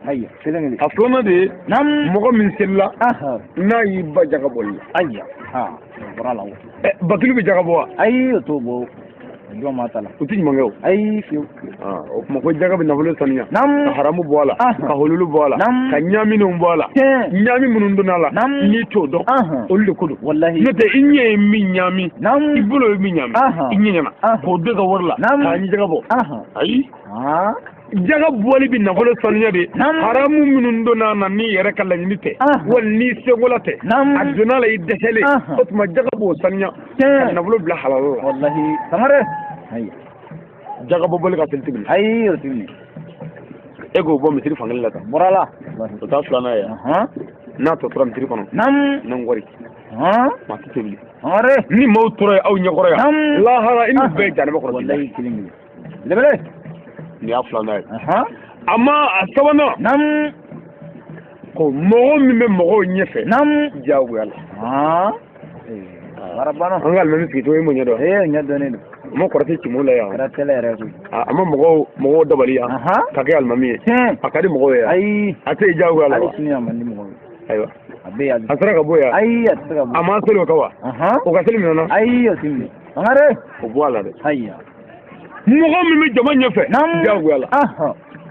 A: hayya selengeli
B: aflona de mogo min sella na yi ba jaga bolla
A: ayya barala
B: bakilu bi jaga bo
A: ay to bo jo matala
B: uti mangew
A: ay fi
B: o mo ko jaga bi nafolo saniya ka haramu bola ka holulu bola ka nyami no bola nyami munun dunala ni to do olde kudu
A: wallahi
B: nete inye mi nyami ibulo mi nyami inye nyama ko de ga warla ka ni jaga bo ay jaga boli bi nafolo saniya de haramu munun dunana ni yere kala ni te wal ni segolate aduna la idesele otuma jaga bo saniya nafolo bla halal
A: wallahi samare hayya
B: jaga bo boli ka tiltibni
A: ay tilni
B: ego bo mi tiri fangal la ta
A: borala
B: to ta fulana ya na to tram tiri kono nan ngori ma tiltibli
A: amare
B: ni mo tore aw nyakoro ya la hara inu be jana ko
A: wallahi tilni lebele
B: ni aflana amma asabana ko mo mi me mo nyefe jawu yalla
A: barabana
B: angal me miski to mo nyedo
A: nyado ne
B: mo korate ci mo la ya
A: ra tele re ku
B: amma mo dabali ya ka ga almami akadi mo ya
A: ay
B: ate jawu yalla
A: ali sunya man ni mo
B: aywa
A: abe ya
B: asara ka boya
A: ay asara ka
B: amma selo kawa o ka selo na
A: ay timmi ngare
B: o boala de
A: hayya
B: mo mi jama nyefe jawu yalla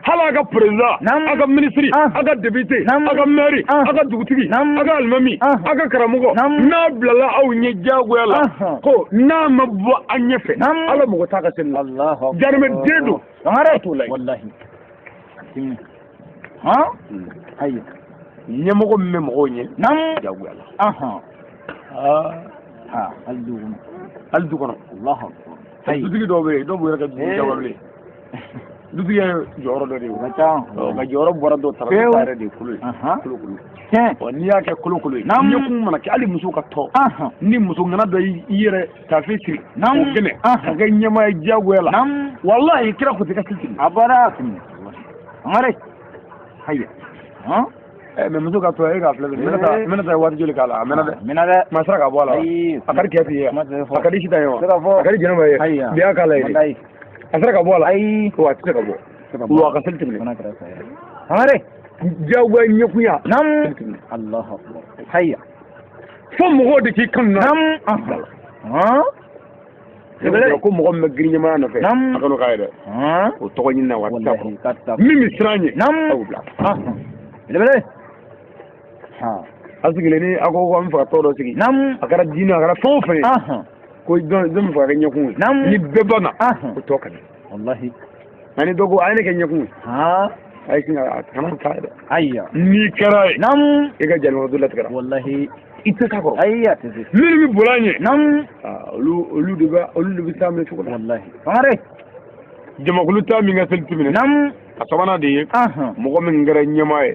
B: hala aga president aga ministry aga député aga maire aga dugutigi aga almami aga karamugo na blala aw nye jago yalla ko na mabwa anyefe ala mo taka sen
A: allah
B: jarme dedo
A: ngare to lay wallahi hayya
B: nyemo ko memo ko nye jago yalla hali du kɔnɔ
A: Allahu akbar
B: dutigi dɔw bɛ yen dɔw b'u yɛrɛ kɛ dutigi jababilen dutigi ye jɔyɔrɔ dɔ de ye nka jɔyɔrɔ bɔra dɔw taara dɔw yɛrɛ de ye kolo ye kolokolo n'i y'a kɛ kolokolo ye ɲɛkun mana kɛ hali muso ka tɔ ni muso ŋana dɔ y'i yɛrɛ tafe siri o gɛnɛ ka kɛ ɲɛmaa ye diyagoya la walahi kira ko tɛ ka siri
A: abada amare hayya
B: mɛ muso ka tɔ e k'a filɛ n bɛna taa waati joli k'a la a mɛna dɛ ma sera ka bɔ a la a ka di cɛ f'i ye a ka di Sitan ye wa a ka di jɛnɛba ye bi y'a k'a la ye a sera ka bɔ a la wa a tɛ se ka bɔ wa a ka seli tɛmɛ
A: amare
B: diyagoya ɲɛkunya
A: Allahu akbar hayya
B: fo mɔgɔw de k'i kanu ko mɔgɔ min bɛ girin ɲɛmaya nɔfɛ a kanu k'a ye dɛ o tɔgɔ ɲini na wa a tɛ min bɛ siran ɲɛ a y'o bila a sigilen ni a ko an bɛ fɛ ka tɔn dɔ sigi a kɛra diinɛ a kɛra fɛn o fɛn ye ko dɔn bɛ fɛ ka kɛ ɲɛkun ye ni bɛɛ banna o tɔ ka di
A: wallahi
B: nka ni dɔ ko a ye ne kɛ ɲɛkun ye a ye sin ka kana taa ye dɛ
A: ayya
B: n'i kɛra ye i ka jɛnɛba latigɛra
A: wallahi
B: i tɛ k'a kɔrɔ
A: ayya
B: minnu bɛ boli an ɲɛ olu de bɛ taa minɛ cogo la
A: wallahi amare
B: jamakulu taa min ka seli tɛmɛna a sabanan de ye mɔgɔ min kɛra ɲɛmaa ye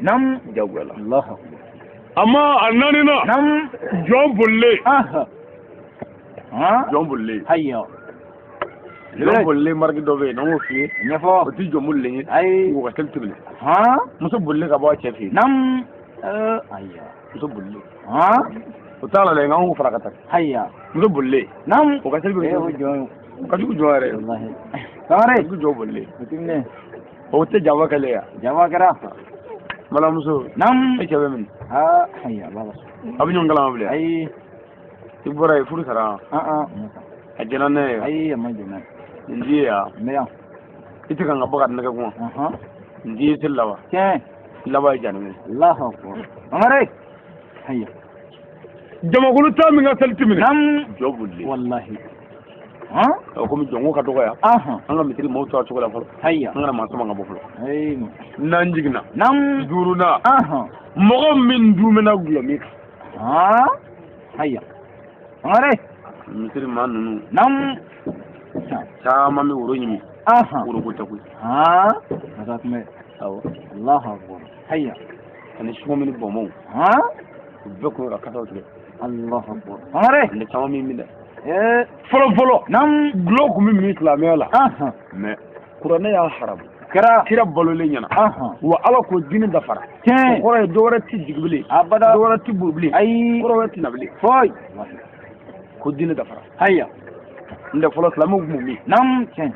B: jagoya la
A: Allahu
B: amma a naaninan jɔn bolilen jɔn bolilen
A: hayya
B: jɔn bolilen mariki dɔ bɛ yen n'an y'o f'i ye
A: ɲɛfɔ
B: o tɛ jɔn bolilen ye o ka seli tɛmɛna muso bolilen ka bɔ a cɛ fɛ yen
A: ayya
B: muso bolilen o t'a la dɛ nka an k'o fara ka taa
A: hayya
B: muso bolilen o ka seli bɛ o ka jugu jɔn yɛrɛ
A: wallahi amare
B: jugu jɔn bolilen
A: bitimne
B: o tɛ jaba kɛlɛ ya
A: jaba kɛra
B: balimamuso e cɛ bɛ min
A: hayya baba
B: a bɛ ɲɔgɔn kalama bilen
A: ayi
B: i bɔra yen furu sara a jɛna ne ye
A: ayi a ma jɛna
B: nin t'i ye yan
A: n bɛ yan
B: i tɛ kan ka bɔ ka nɛgɛ kuma nin t'i ye seli la wa
A: tiɲɛ
B: laban ye janni ye
A: Allahu akbar amare hayya
B: jamakulu taa min ka seli tɛmɛna jɔ bolilen
A: wallahi
B: komi jɔnko ka dɔgɔ yan an ka misiri maaw to a cogo la fɔlɔ
A: hayya
B: an kana maa sama ka bɔ fɔlɔ
A: ayi
B: n'an jiginna duurunan mɔgɔ min dumuna gulɔmin kan
A: hayya amare
B: misiri maa ninnu caman bɛ woro ɲimi woro ko tɛ koyi
A: masa tun bɛ awɔ Allahu akbar hayya
B: ani sumami ni bɔnbɔnw u bɛɛ kun ye ka kasaw tigɛ
A: Allahu akbar amare
B: ne caman min dɛ fɔlɔ gulɔ kun bɛ min silamɛya la mɛ kuranɛ y'a haramu kira balolen ɲɛna wa ala ko diinɛ dafara o kɔrɔ ye dɔ wɛrɛ tɛ jigi bilen dɔ wɛrɛ tɛ boli bilen kɔrɔ wɛrɛ tɛ na bilen
A: foyi
B: ko diinɛ dafara
A: hayya
B: n tɛ fɔlɔ silamɛw kun b'o min
A: tiɲɛ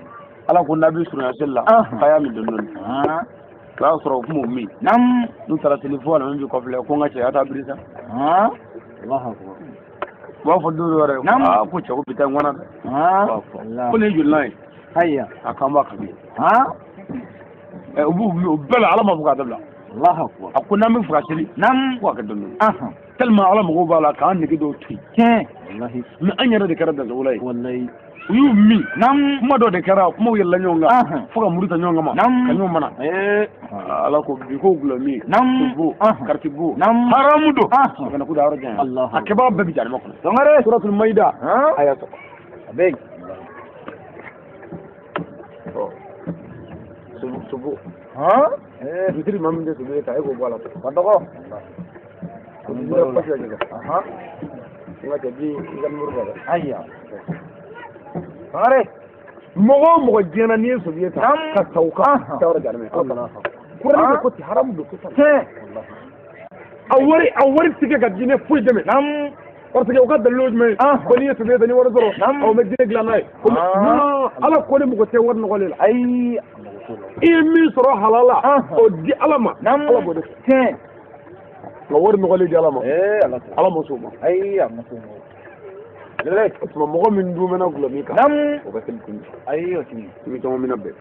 B: ala ko n'a bɛ surunya seli la k'a y'a min dɔɔni dɔɔni o y'a sɔrɔ o kun b'o min n'u taara seli fo alimami bɛ kɔfilɛ ko n ka cɛya taa biri sa
A: Allahu akbar
B: u b'a fɔ don dɔ yɛrɛ ko cɛ ko bi taa ŋwana dɛ ko nin ye jolilan ye
A: hayya
B: a kan b'a kabi u bɛɛ la ala ma fɔ k'a dabila
A: Allahu akbar
B: a ko n'an bɛ fɛ ka seli ko a kɛ dɔɔni dɔɔni tellement ala mago b'a la k'an nege dɔw to yen
A: tiɲɛ wallahi
B: mais an yɛrɛ de kɛra dansagola ye
A: wallahi
B: u y'u min kuma dɔ de kɛra kumaw yɛlɛla ɲɔgɔn kan fo ka muru ta ɲɔgɔn kan ma ka ɲɔgɔn mana ala ko bi ko gulɔmin bo kariti bo haramu don a kana ko da yɔrɔ jan a kɛbaga bɛɛ bɛ janima kɔnɔ sɔngare suratul maida a y'a sɔrɔ a bɛ sobo misiri maa min tɛ sobo ye ka e k'o bɔ a la ka dɔgɔ ko bi ka pasi kɛ n ka cɛ bi i ka numero dɛ
A: ayya
B: mɔgɔ o mɔgɔ diɲɛna n'i ye sobi ye ta ka sa u kan ta yɔrɔ janima kuranɛ ko ten haramu don kosɛbɛ a wari tigɛ ka diinɛ foyi dɛmɛ parce que u ka dalilu jumɛn ko n'i ye sobi ye ta ni wari sɔrɔ aw bɛ diinɛ dilan n'a ye ala ko ni mɔgɔ tɛ wari nɔgɔlen la ayi i ye min sɔrɔ halala o di ala ma ala b'o de fɛ nka wari nɔgɔlen di ala ma ala ma sɔn o ma o tuma mɔgɔ min dun bɛna gulɔmin kan o ka seli tun ayi o tun i bɛ caman mina bɛɛ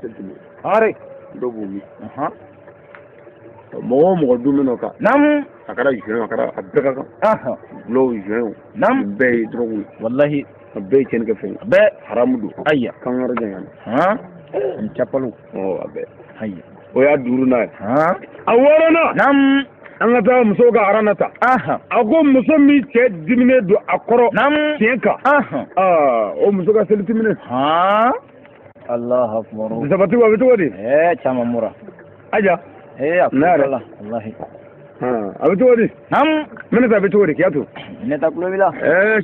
B: seli tun dɔw b'o min mɔgɔ o mɔgɔ dun bɛna o kan a kɛra juin a kɛra a bɛɛ ka kan gulɔw juin nin bɛɛ ye dɔrɔgu ye
A: wallahi
B: a bɛɛ ye tiɲɛni kɛ fɛn ye a bɛɛ haramu don ayya kan yɔrɔ jan
A: ani capalo
B: a bɛɛ
A: ayya
B: o y'a duurunan ye a wɔɔrɔnan an ka taa muso ka aranata a ko muso min cɛ diminen don a kɔrɔ tiɲɛ kan o muso ka seli timinen
A: Allahu akbar.
B: sabati wa bɛ cogo di
A: Caman mura.
B: aja
A: A
B: yɛrɛ.
A: wallahi.
B: a bɛ cogo di minɛ a bɛ cogo di kiyatu
A: Ne ta kulo bila.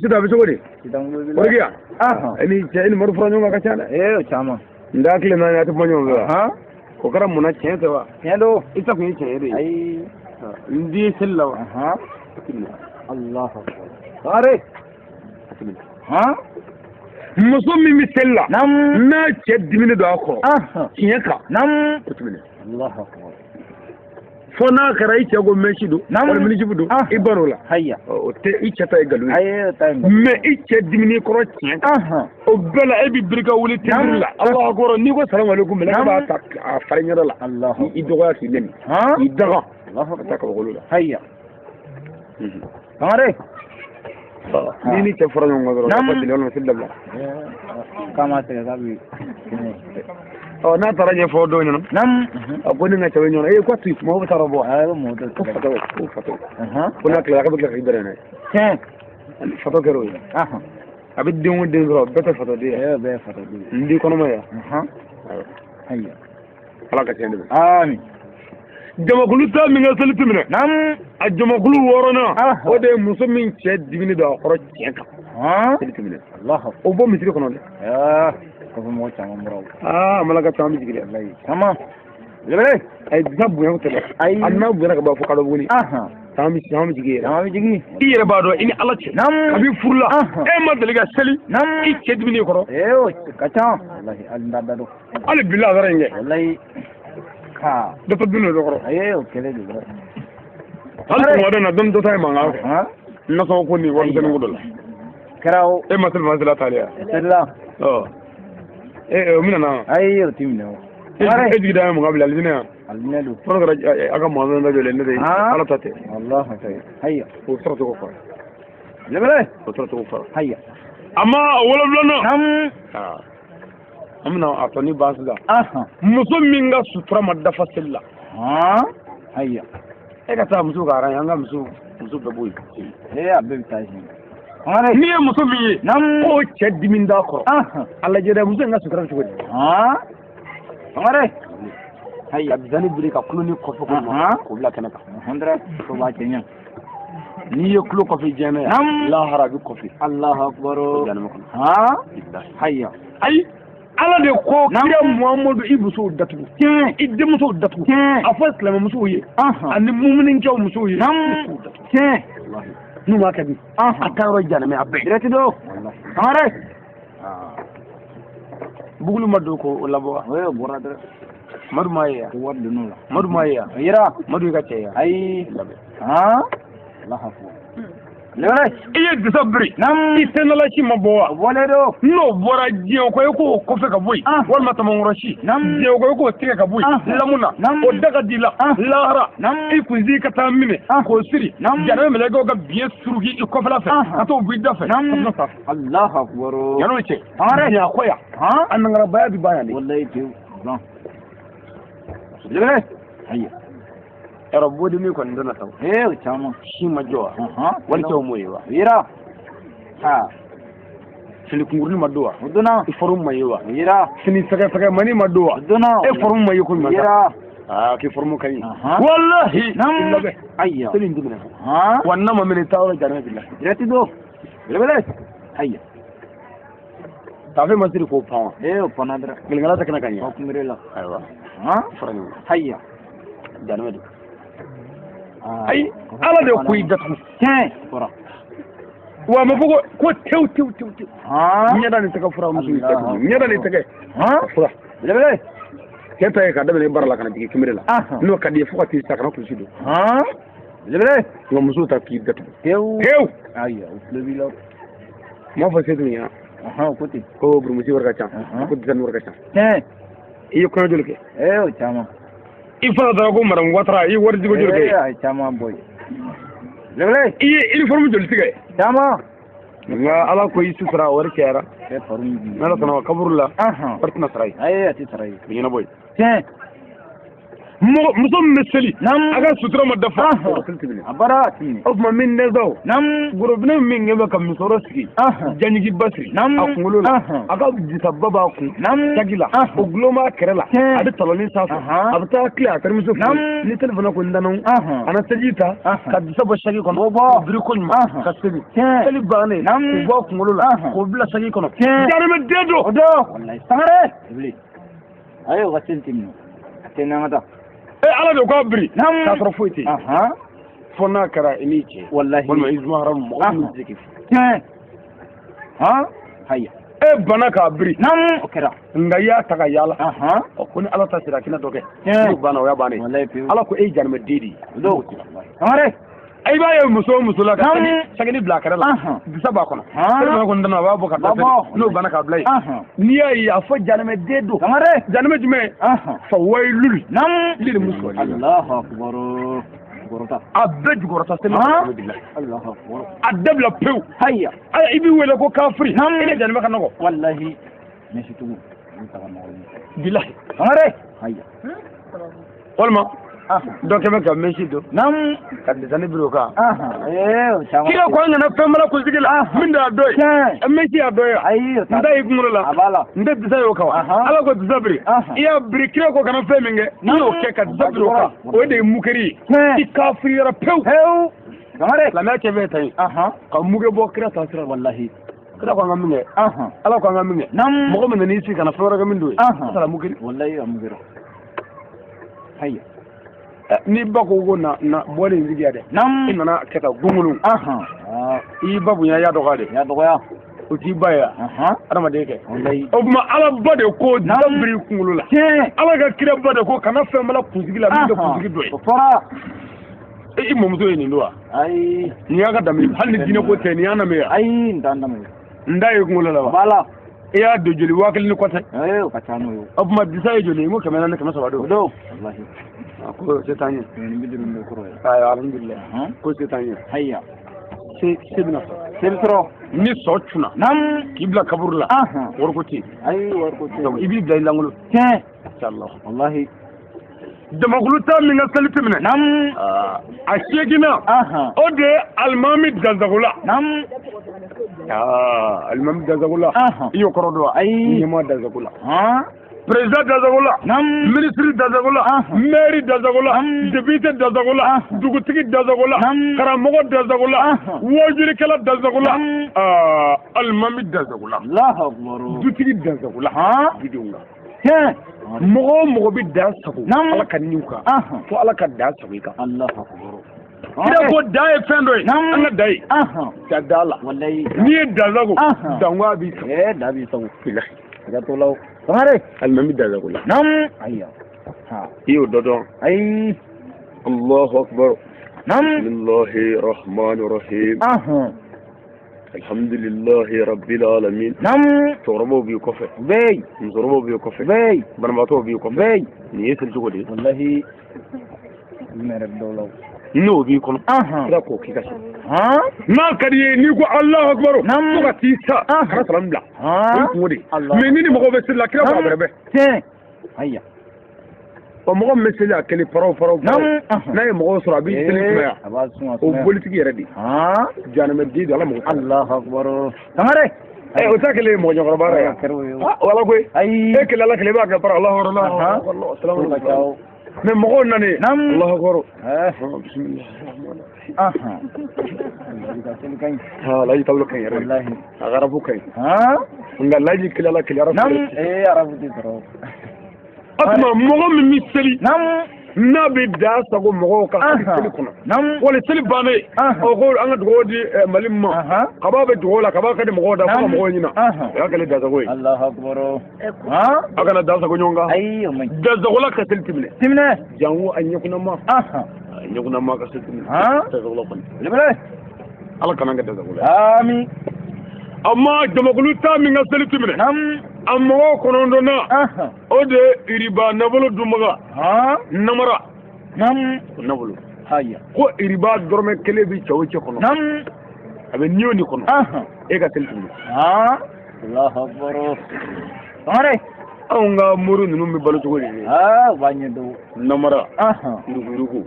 B: sita a bɛ cogo di
A: Sitan kulo bila.
B: origiya i ni cɛ i ni mari fura ɲɔgɔn kan ka ca dɛ
A: Caman.
B: n da tile naani a tɛ kuma ɲɔgɔn fɛ wa o kɛra mun na tiɲɛ tɛ wa
A: Tiɲɛ don.
B: i ta kun ye tiɲɛ de ye
A: Ayi.
B: n di seli la wa
A: Allahu akbar. Tare.
B: muso min bɛ seli la n'a cɛ diminen don a kɔrɔ tiɲɛ kan
A: Allahu akbar.
B: fo n'a kɛra i cɛ ko mɛnsi don wala minijibu don i baro la
A: Hayya.
B: o tɛ i cɛ ta ye nkalon ye
A: Ayi ta yin.
B: mɛ i cɛ diminen kɔrɔ tiɲɛ kan o bɛɛ la e bɛ birika wuli tenduru la Allahu akbar n'i ko salamu aleykum mɛlɛ ka b'a ta a fari ɲɛda la
A: Allahu.
B: i dɔgɔya k'i nɛni i daga
A: Allahu
B: ka taa kabakolo la
A: Hayya. Tare.
B: n'i ni cɛ fɔra ɲɔgɔn kan dɔrɔn ka fɔ deli walima seli dabila
A: Kama tigɛ ka bi.
B: n'a taara ɲɛfɔ dɔw ɲɛna a ko ne ka cɛ bɛ ɲɔgɔn e ko to yen kuma o bɛ taa bɔ
A: Ayi mo to.
B: ko fatɔ ko n'a tilara k'a bɛ tila k'i bɛrɛ n'a ye
A: Tiɲɛ.
B: fatɔ kɛra o ye a bɛ den o den sɔrɔ bɛɛ tɛ fatɔ den ye
A: Bɛɛ fata bi.
B: n di kɔnɔma ya
A: Hayya.
B: ala ka tiɲɛ de bɛ
A: Amin.
B: jamakulu ta min ka seli tɛ minɛ a jamakulu wɔɔrɔnan o de ye muso min cɛ dimini don a kɔrɔ tiɲɛ kan seli tɛ minɛ
A: Allahu.
B: o bɔ misiri kɔnɔ dɛ
A: Ko mɔgɔ caman bɔra.
B: a mala ka caman bɛ jigin dɛ
A: Caman. Lebele.
B: a ye dunan bonya tɛmɛ a n'a bonya ka ban fo kalo buguni caman bɛ jigin yɛrɛ
A: Caman bɛ jigin.
B: i yɛrɛ b'a dɔn i ni ala cɛ kabi furu la e ma deli ka seli i cɛ dimini kɔrɔ
A: O ka ca. Wallahi hali n da da don.
B: hali bi lahara in kɛ
A: Wallahi. Ka.
B: dɔ tɛ dun dɔ kɔrɔ
A: Ayi o kɛlɛ de dɔrɔn.
B: hali tuma dɔ na dɔn dɔ ta ye mankan fɛ nasɔngɔ ko ni wari misɛnnin ko dɔ la
A: Kɛra o.
B: e ma seli fasila taale ya
A: Seli la.
B: o mina na
A: Ayi o ti minɛ o.
B: e jigi da ye mankan bila alijinɛ yan
A: Alinɛ don.
B: fɔlɔ kɛra a ka mɔgɔ dɔ jɔlen ne de ye ala ta tɛ
A: Allahu akbar. Hayya.
B: o sɔrɔ cogo fara
A: Lebele.
B: o sɔrɔ cogo fara
A: Hayya.
B: amma wolonfilanan
A: Nam.
B: an bɛna a tɔ ni baasi la muso min ka sutura ma dafa seli la
A: Hayya.
B: e ka taa muso ka aran ye an ka muso bɛɛ b'o ye
A: A bɛɛ bɛ taa yen.
B: n'i ye muso min ye k'o cɛ dimi d'a kɔrɔ a lajɛ dɛ muso in ka sutura cogo di
A: Hayya.
B: a bɛ zanni biri ka kulo ni kɔfɛ k'o bila kɛnɛ kan
A: So b'a cɛ ɲɛ.
B: n'i ye kulo kɔfɛ jɛnɛ yan lahara a bɛ kɔfɛ
A: Allahu akbar.
B: janama kɔnɔ
A: Hayya.
B: ayi ala de ko kira muhamadu i musow datugu i denmusow datugu a fɔ silamɛ musow ye ani mumininkɛw musow ye
A: Tiɲɛ.
B: n'u m'a kɛ bi a taa yɔrɔ janamɛ a bɛɛ
A: Direct do.
B: buguli ma don ko o labɔ wa
A: O ye bɔra dɛ.
B: madu m'a ye yan
A: Wari donn'o la.
B: madu m'a ye yan
A: Yira.
B: madu y'i ka cɛ ye yan
A: Ayi.
B: labɛn
A: Allahu akbar. Lebele.
B: i ye disa biri i tɛndalasi ma bɔ wa
A: Bɔlen do.
B: n'o bɔra diɲɛ ko i k'o kɔfɛ ka bɔ yen walima tamankɔrɔ si diɲɛ ko i k'o tigɛ ka bɔ yen lamu na o da ka di la lahara i kunsi ka taa minɛ k'o siri janɛ mɛlɛkɛw ka biɲɛ suruki i kɔfɛla fɛ ka t'o bɔ i da fɛ
A: Allahu akbar.
B: yan'o cɛ diɲɛ kɔ yan a nangarabaya bɛ ban yan de
A: Wallahi tew. Lebele. Hayya.
B: yɔrɔ bodimi kɔni donna tan
A: O caman.
B: si ma jɔ wa wali cɛw m'o ye wa
A: Yira.
B: fini kunkurunin ma don wa
A: O donna.
B: i fɔrɔmu ma ye wa
A: Yira.
B: fini sɛgɛsɛgɛmani ma don wa
A: O donna.
B: e fɔrɔmu ma ye ko ɲuman
A: Yira.
B: k'i fɔrɔmu ka ɲi wallahi i labɛn
A: Hayya.
B: seli in tɛmɛna wa n'a ma minɛ i taa yɔrɔ janɛ bi la
A: Direct do. Lebele. Hayya.
B: tafe ma siri k'o pan wa
A: O pana dɛ.
B: gɛlɛnkala tɛ kɛnɛ ka ɲɛ
A: O kunbere la.
B: ayiwa fara ɲɔgɔn
A: Hayya.
B: janɛ de ayi ala de ko i datugu
A: Tiɲɛ. Fɔra.
B: wa a ma fɔ ko tewu ɲɛda nin tɛgɛ fura muso y'i datugu ɲɛda nin tɛgɛ fura
A: Lebele.
B: cɛ ta ye ka daminɛ bara la ka na jigin kibiri la n'o ka di ye fo ka t'i sa kana kulusi don
A: Lebele.
B: nka muso ta k'i datugu
A: Tew.
B: ayi
A: O tulo b'i la.
B: m'a fɔ se tun ɲɛna
A: O ko ten.
B: ko burumusi wari ka ca ko disani wari ka ca
A: Tiɲɛ.
B: i ye kɔɲɔ joli kɛ
A: O caman.
B: i fana taara ko maramu watara i ye wari jogo joli kɛ
A: A ye caman bɔ yen. Lebele.
B: i ye uniforme joli tigɛ
A: Caman.
B: nka ala ko i sutura wari cayara
A: Bɛɛ faru min bi.
B: n'ala sɔnna kaburu la wari tɛna sara ye
A: Ayi a tɛ sara yen.
B: u ɲɛnabɔ ye
A: Tiɲɛ.
B: muso min bɛ seli a ka sutura ma dafa
A: a baara tini
B: o tuma min nɛsaw gorobinɛ min kɛ bɛ ka musɔrɔ sigi janjigi ba siri a kunkolo la a ka disaba b'a kun tagi la o gulon b'a kɛrɛ la a bɛ talɔni sanfɛ a bɛ taa tile a terimuso fɛ ni telefɔni ko n danaw a na segi ta ka disa bɔ sagi kɔnɔ k'o biri ko ɲuman ka seli seli bannen k'o bɔ kunkolo la k'o bila sagi kɔnɔ jarimɛ den do
A: o don sangare ibili ayo ka seli tini te n'an ka taa
B: ala de k'a biri k'a sɔrɔ foyi tɛ yen fo n'a kɛra i n'i cɛ
A: wallahi
B: walima i zuma haramu mɔgɔ min tɛ k'i
A: tiɲɛ haya
B: bana k'a biri
A: o kɛra
B: nka i y'a ta ka yaala ko ni ala ta sira kɛnɛ dɔ kɛ n'o banna o y'a bannen ala ko e ye jarimɛ den de ye
A: sangare
B: i b'a ye muso o muso la ka sagini bila a kɛrɛ la disa b'a kɔnɔ telefɔni ko n dana a b'a bɔ ka taa n'o banna k'a bila yen n'i y'a ye a fɔ jarimɛ den don jarimɛ jumɛn fa wayilul lil muslimin
A: Allahu akbar
B: a bɛɛ jukɔrɔta seli a dabila pewu i b'i wele ko kafiri i ni jarimɛ ka nɔgɔ
A: wallahi mesi tugu
B: bilahi
A: sangare haya
B: walima dɔ kɛ bɛ ka mesi don ka disani biri o kan kira ko an kana fɛn mara kunsigi la min de y'a dɔ ye mesi y'a dɔ ye n ta y'i kunkolo la n tɛ disa ye o kan wa ala ko disa biri i y'a biri kira ko kana fɛn min kɛ n'i y'o kɛ ka disa biri o kan o de ye mukeri ye i kafiriyara pewu silamɛya cɛ fɛn ta ye ka muge bɔ kira ta sira wallahi kira ko an ka min kɛ ala ko an ka min kɛ mɔgɔ min nan'i sigi kana fɛn wɛrɛ kɛ min don ye a sara mukeri
A: wallahi a mugera haya
B: ni ba ko na bɔlen in sigiya dɛ i nana kɛ ka gungulu i ba bonya y'a dɔgɔya de
A: y'a dɔgɔya
B: o t'i ba ye adamaden kɛ o tuma ala ba de ko dabiri kunkolo la ala ka kira ba de ko kana fɛn bala kunsigi la min tɛ kunsigi dɔ ye i mɔmuso ye nin don wa
A: ayi
B: nin y'a ka damiri hali ni diinɛ ko tɛ nin y'a namɛ yan
A: ayi n t'an damiri
B: n da ye kunkolo la wa
A: bala
B: i y'a don joli 1000 ni kɔtɛ
A: o ka ca n'o ye
B: o tuma disa ye joli n ko 400 300 don
A: wallahi
B: ko se t'an ye alhamdulillah ko se t'an ye
A: haya
B: se bɛna
A: se bɛ sɔrɔ
B: ni sɔ cunna k'i bila kaburu la wariko tɛ yen
A: ayi wariko tɛ
B: donc i b'i bila i langolo
A: tiɲɛ
B: inchallah
A: wallahi
B: jamakulu ta min ka seli tɛmɛnɛ a seginna o de ye alimami dansagola alimami dansagola i y'o kɔrɔ dɔn wa ɲɛmaa dansagola président dansagola ministre dansagola maire dansagola député dansagola dugutigi dansagola karamɔgɔ dansagola wajurikɛla dansagola alimami dansagola dutigi dansagola bidenw la mɔgɔ o mɔgɔ bɛ dan sago ala ka niw kan fo ala ka dan sago i kan kira ko dan ye fɛn dɔ ye an ka dan ye ka dan la n'i ye dan sago danko a b'i sago
A: da b'i sago
B: ka to la sangare alimami dan sago la
A: ayiwa
B: i y'o dɔ dɔn
A: ayi
B: allahu akbar bismillahi rahmani rahim alhamdulillahi rabbil alamin cɛkɔrɔbaw b'i kɔfɛ musokɔrɔbaw b'i kɔfɛ banabaatɔw b'i kɔfɛ nin ye seli cogo di
A: wallahi mɛrɛ dɔw la
B: n'o b'i kɔnɔ kira k'o k'i ka so n'a ka di ye n'i ko alahu akbar fo ka t'i sa kana salamu bila o ye kungo de ye mais ni mɔgɔw bɛ seli la kira b'a bɛrɛbɛ
A: tiɲɛ ayiwa
B: o mɔgɔ min bɛ seli a kelen paraw n'a ye mɔgɔw sɔrɔ a b'i seli sumaya o bolitigi yɛrɛ de janɛmɛ den don ala mɔgɔ
A: alahu akbar sangare
B: o t'a kelen ye mɔgɔ ɲɛkɔrɔba yɛrɛ wala koyi e kelen ala kelen b'a kɛ para alahu mais mɔgɔw nani alahu akbar bismillah laji tablo kan yɛrɛ a arabu kan nka laji kelen ala kelen
A: arabu tɛ sɔrɔ
B: o tuma mɔgɔ min bɛ seli n'a bɛ da sago mɔgɔw kan hali seli kɔnɔ wali seli bannen o ko an ka dugawu di mali ma kaba bɛ dugawu la kaba ka di mɔgɔw da fo ka mɔgɔw ɲina o y'a kɛlen dasago ye a kana dasago ɲɔgɔn kan dasagola ka seli tɛmɛnɛ jango a ɲɛkunama ka seli tɛmɛnɛ dasagola kɔni ala kana kɛ dasagola
A: amin
B: amma jamakulu ta min ka seli tɛmɛnɛ a mɔgɔw kɔnɔntɔnna o de ye iriba nafolo dunbaga namara o nafolo ko iriba dɔrɔmɛ kelen bɛ cɛw cɛ kɔnɔ a bɛ niyo ni kɔnɔ e ka seli tɛmɛnɛ an ga muru ninnu bɛ balo cogo di
A: b'a ɲɛdɔn
B: namara yurugu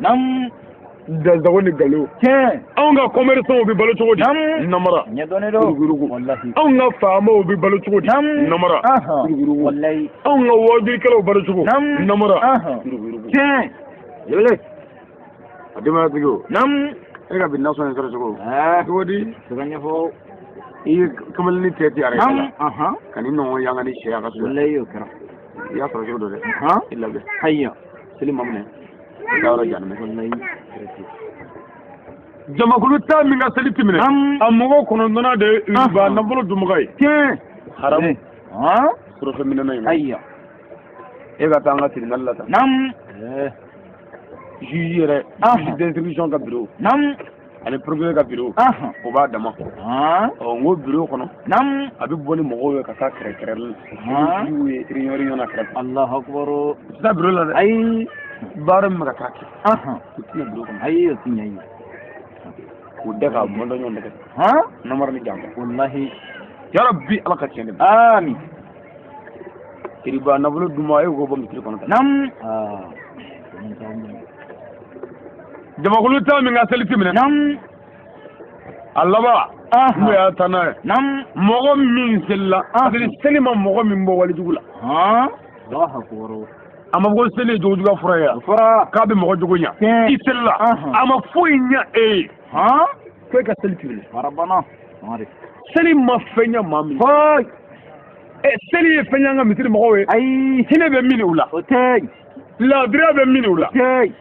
B: da zago ni galo
A: tiɲɛ
B: an ka commerçants bɛ balo cogo di namara
A: ɲɛdɔnnen don
B: yurugu
A: wallahi
B: an ka faamaw bɛ balo cogo di namara yurugu
A: wallahi
B: an ka wajibikɛlaw balo cogo namara yurugu
A: tiɲɛ yɛlɛ
B: a denbayatigi o e ka bi nasɔn in sɔrɔ cogo cogo di
A: se ka ɲɛfɔ
B: i ye kamalini tɛ ti ara ka ni ɲɔgɔn yanga ni sɛ a ka so
A: wallahi o kɛra
B: i y'a sɔrɔ cogo dɔ dɛ i labɛn
A: hayya
B: seli ma minɛ i ka yɔrɔ janmɛ
A: wallahi
B: jamakulu ta min ka seli tɛmɛnɛ a mɔgɔ kɔnɔntɔnna de ba nafolo dunbaga ye
A: tiɲɛ
B: haramu surɔfɛ minɛna in
A: hayya
B: e ka taa an ka tribunal la ta juge yɛrɛ juge d'instruction ka bureau ani procureur ka bureau o b'a dama n ko bureau kɔnɔ a bɛ bɔ ni mɔgɔw ye ka taa kɛrɛkɛrɛ la juge ye réunion na kɛrɛfɛ
A: Allahu akbar
B: u tɛ taa bureau la dɛ
A: ayi
B: baara min bɛ ka taa kɛ u tɛna bureau kɔnɔ
A: ayi o ti ɲɛ ye
B: k'u da k'a mɔndɔ ɲɔgɔn nɛgɛ namara ni janfa
A: wallahi
B: ya rabbi ala ka tiɲɛ de ma
A: amin
B: kiriba nafolo duma e ko bɔ misiri kɔnɔ ta jamakulu ta min ka seli tɛmɛnɛ a laban n'o y'a ta n'a ye mɔgɔ min selila parce que seli ma mɔgɔ min bɔ walijugu la a ma fɔ seli ye jogojuguya fura ye k'a bɛ mɔgɔ jogo ɲɛ i selila a ma foyi ɲɛ e ye ko e ka seli tɛmɛnɛ seli ma fɛn ɲɛ maa min seli ye fɛn ɲɛ an ka misiri mɔgɔw ye hinɛ bɛ min u la laadiriya bɛ min u la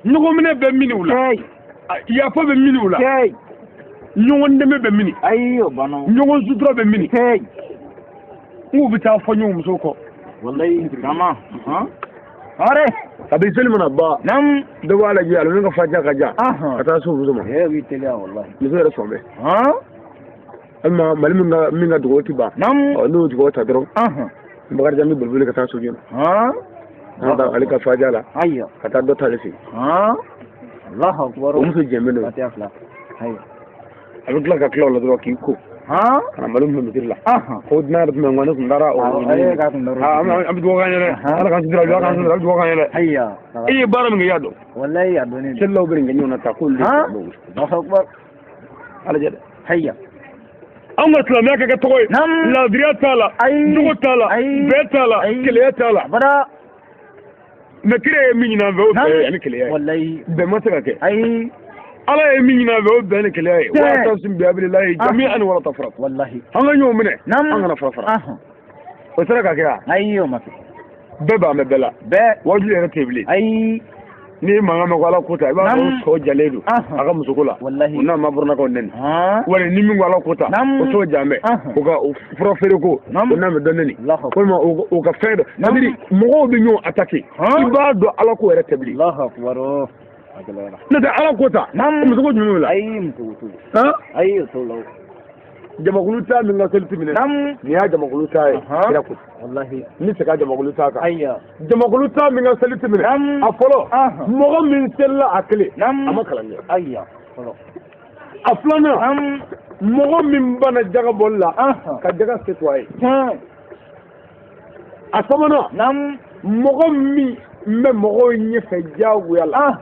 B: ɲɔgɔnminɛ bɛ min u la yafa bɛ min u la ɲɔgɔn dɛmɛ bɛ min ɲɔgɔn sutura bɛ min n'u bɛ taa fɔ ɲɔgɔn musow kɔ kabi seli mana ba dɔ b'a lajɛ ale min ka fatiya ka jan ka taa so muso ma muso yɛrɛ sɔn bɛ walima mali min ka dugawu ti ban n'o dugawu ta dɔrɔn bakarijan bɛ boliboli ka taa so joona ale ka fatiya la ka taa dɔ ta ale fɛ o muso jɛnbɛ don a bɛ tila ka tila o la dɔrɔn k'i ko ka na mali min misiri la ko dunan yɛrɛ tun bɛ n ne tun taara an bɛ dugawu k'an ye dɛ ala k'an sutura ala k'an sutura a bɛ dugawu k'an ye dɛ e ye baara min kɛ i y'a dɔn selilaw bɛ nin kɛ ɲɔgɔn na ta k'olu de ala jɛ dɛ anw ka silamɛya ka kɛ tɔgɔ ye laadiriya t'a la jogo t'a la bɛɛ t'a la keleya t'a la mɛ kira ye min ɲini an fɛ o bɛɛ ani keleya ye bɛn ma se ka kɛ ala ye min ɲini an fɛ o bɛɛ ni keleya ye wa'tasimu bihablillahi jami'an wala tafarraqu an ka ɲɔgɔn minɛ an kana fara fara o sera ka kɛ wa bɛɛ b'an bɛ bɛɛ la wajibi yɛrɛ tɛ bilen ni mankan mɛn ko ala ko ta i b'a sɔrɔ tɔ jalen don a ka musoko la u n'a ma buranakaw nɛni wali ni min ko ala ko ta o t'o jan bɛ o ka fura feere ko o n'a mɛ dɔ nɛni walima o ka fɛn dɔ c'est-à-dire mɔgɔw bɛ ɲɔgɔn attaquer i b'a dɔn ala ko yɛrɛ tɛ bilen n'o tɛ ala ko ta musoko jumɛn la jamakulu ta min ka seli tɛmɛnɛ nin y'a jamakulu ta ye kira ko ni sɛgɛn jamakulu ta kan jamakulu ta min ka seli tɛmɛnɛ a fɔlɔ mɔgɔ min selila a kelen a ma kalan kɛ a filanan mɔgɔ min banna jagabɔli la ka jaga se to a ye a sabanan mɔgɔ min bɛ mɔgɔw ɲɛfɛ diyagoya la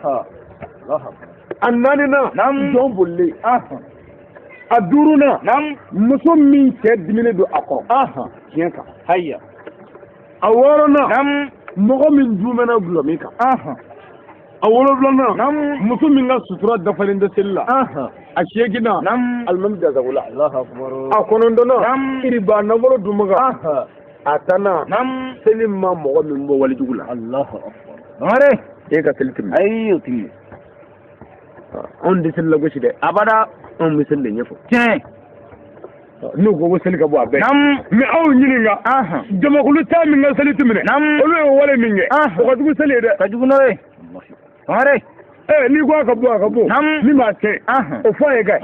B: a naaninan jɔn bolilen a duurunan muso min cɛ diminen don a kɔrɔ tiɲɛ kan a wɔɔrɔnan mɔgɔ min dumɛna gulɔmin kan a wolonfilanan muso min ka sutura dafalen tɛ seli la a seeginan alimami dasago la a kɔnɔntɔnnan iriba nafolo dunbaga a tannan seli ma mɔgɔ min bɔ walijugu la e ka seli tɛmɛ anw tɛ seli lagosi dɛ abada anw bɛ seli de ɲɛfɔ tiɲɛ n'u ko seli ka bɔ a bɛɛ mɛ aw ɲininka jamakulu ta min ka seli tɛmɛnɛ olu ye wale min kɛ o ka jugu seli ye dɛ ka jugu n'o ye n'i ko a ka bɔ a ka bɔ min b'a kɛ o fɔ a ye kɛ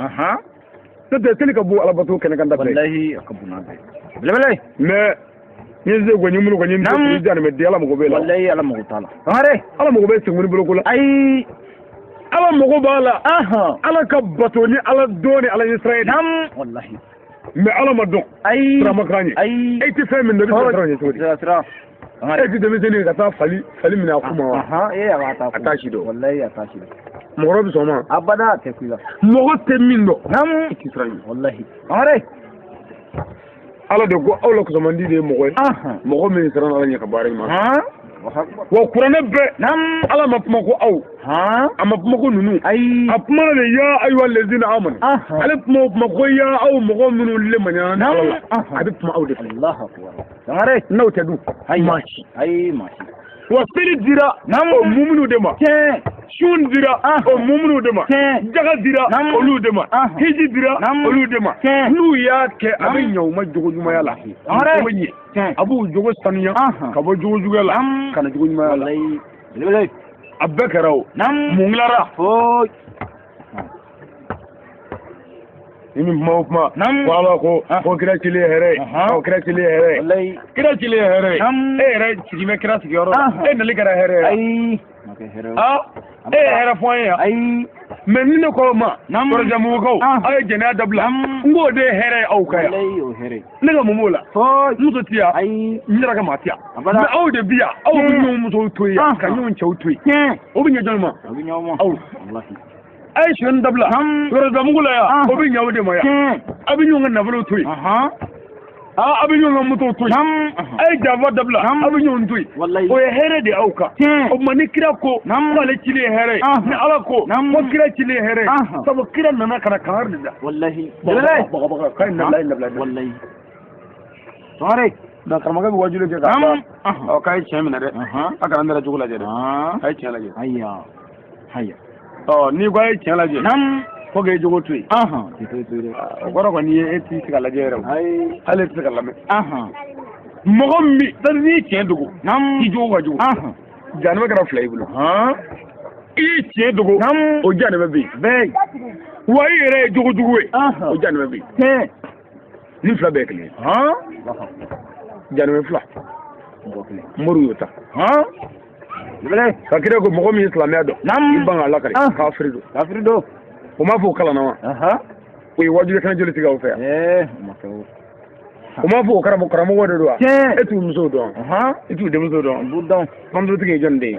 B: n'o tɛ seli ka bɔ alabato kɛnɛ kan da fɛ mɛ ni se gɔnyi minnu kɔni ni jani mɛ di ala mago b'e la ala mago t'a la ala mago bɛ senguni boloko la ayi ala mago b'a la ala ka bato ni ala don ni ala Israɛl mɛ ala ma dɔn siramakan ye e tɛ fɛn min dɔn i bɛ sira ɲɛ cogo di e ti denmisɛnnin ka taa fali minɛ a kuma wa
A: e a b'a ta
B: a t'a si dɔn
A: wallahi a t'a si dɔn
B: mɔgɔ bɛ sɔn ma
A: abada a tɛ ku i la
B: mɔgɔ tɛ min dɔn
A: namu
B: i ti siran ɲɛ
A: wallahi amare
B: ala de ko aw la kusamandi de ye mɔgɔ ye mɔgɔ min siran ala ɲɛ ka baara ɲuman wa kuranɛ bɛɛ ala ma kuma ko aw a ma kuma ko ninnu
A: ayi
B: a kuma de ya ayiwa lezina amanu ale kuma o kuma ko ya aw mɔgɔ minnu lemaniya ala la a bɛ kuma aw de fɛ
A: Allahu akbar amare
B: n'aw tɛ dun
A: maasi ayi maasi
B: wa seli dira o mumunu de ma sun dira o mumunu de ma jaga dira olu de ma hiji dira olu de ma n'u y'a kɛ a bɛ ɲɛ u ma jogo ɲumanya la o bɛ ɲɛ a b'u jogo sanuya ka bɔ jogo juguya la ka na jogo ɲumanya la a bɛɛ kɛra o mun tilara i min kuma o kuma ko ala ko kira cili ye hɛrɛ ye ko kira cili ye hɛrɛ ye kira cili ye hɛrɛ ye e yɛrɛ sigi bɛ kira sigiyɔrɔ la e nali kɛra hɛrɛ ye
A: ayi
B: e ye hɛrɛ fɔ an ye yan
A: ayi
B: mɛ ni ne ko ma kɔrɔjamugukaw aw ye jɛnɛya dabila n k'o de ye hɛrɛ ye aw ka yan ne ka mun b'o la muso ti yan n yɛrɛ ka maa ti yan mɛ aw de bi yan aw bɛ ɲɔgɔn musow to yen ka ɲɔgɔn cɛw to yen o bɛ ɲɛ jɔn ma aw a ye sɛni dabila kɔrɔjamugu la yan o bɛ ɲɛ o de ma yan a bɛ ɲɔgɔn ka nafolo to yen a bɛ ɲɔgɔn ka moto to yen a ye janfa dabila a bɛ ɲɔgɔn to yen o ye hɛrɛ de aw kan o tuma ni kira ko k'ale cili ye hɛrɛ ye ni ala ko kira cili ye hɛrɛ ye sabu kira nana ka na kankari de da k'a ye nabila
A: wallahi
B: nka karamɔgɔ bɛ wajibi kɛ k'a ban k'a ye tiɲɛ minɛ dɛ a kana n yɛrɛ cogo lajɛ dɛ a ye tiɲɛ lajɛ n'i ko a ye tiɲɛ lajɛ fo k'e jogo to yen o kɔrɔ kɔni ye e t'i se ka lajɛ yɛrɛ o hali e tɛ se ka lamɛn mɔgɔ min bɛ n'i ye tiɲɛ dogo i jogo ka jugu janibɛ kɛra fila i bolo i ye tiɲɛ dogo o janibɛ bɛ yen wa i yɛrɛ ye jogo jugu ye o janibɛ bɛ yen ni fila bɛɛ ye kelen ye janibɛ fila mori y'o ta ka kira ko mɔgɔ min ye silamɛya dɔn i ban ka lakari kafiri don o m'a fɔ o kalan na wa o ye wajibi kana joli tigɛ aw fɛ yan o m'a fɔ o karamɔgɔ de don wa e t'u musow dɔn i t'u denmuso dɔn kɔntorotigi ye jɔnni de ye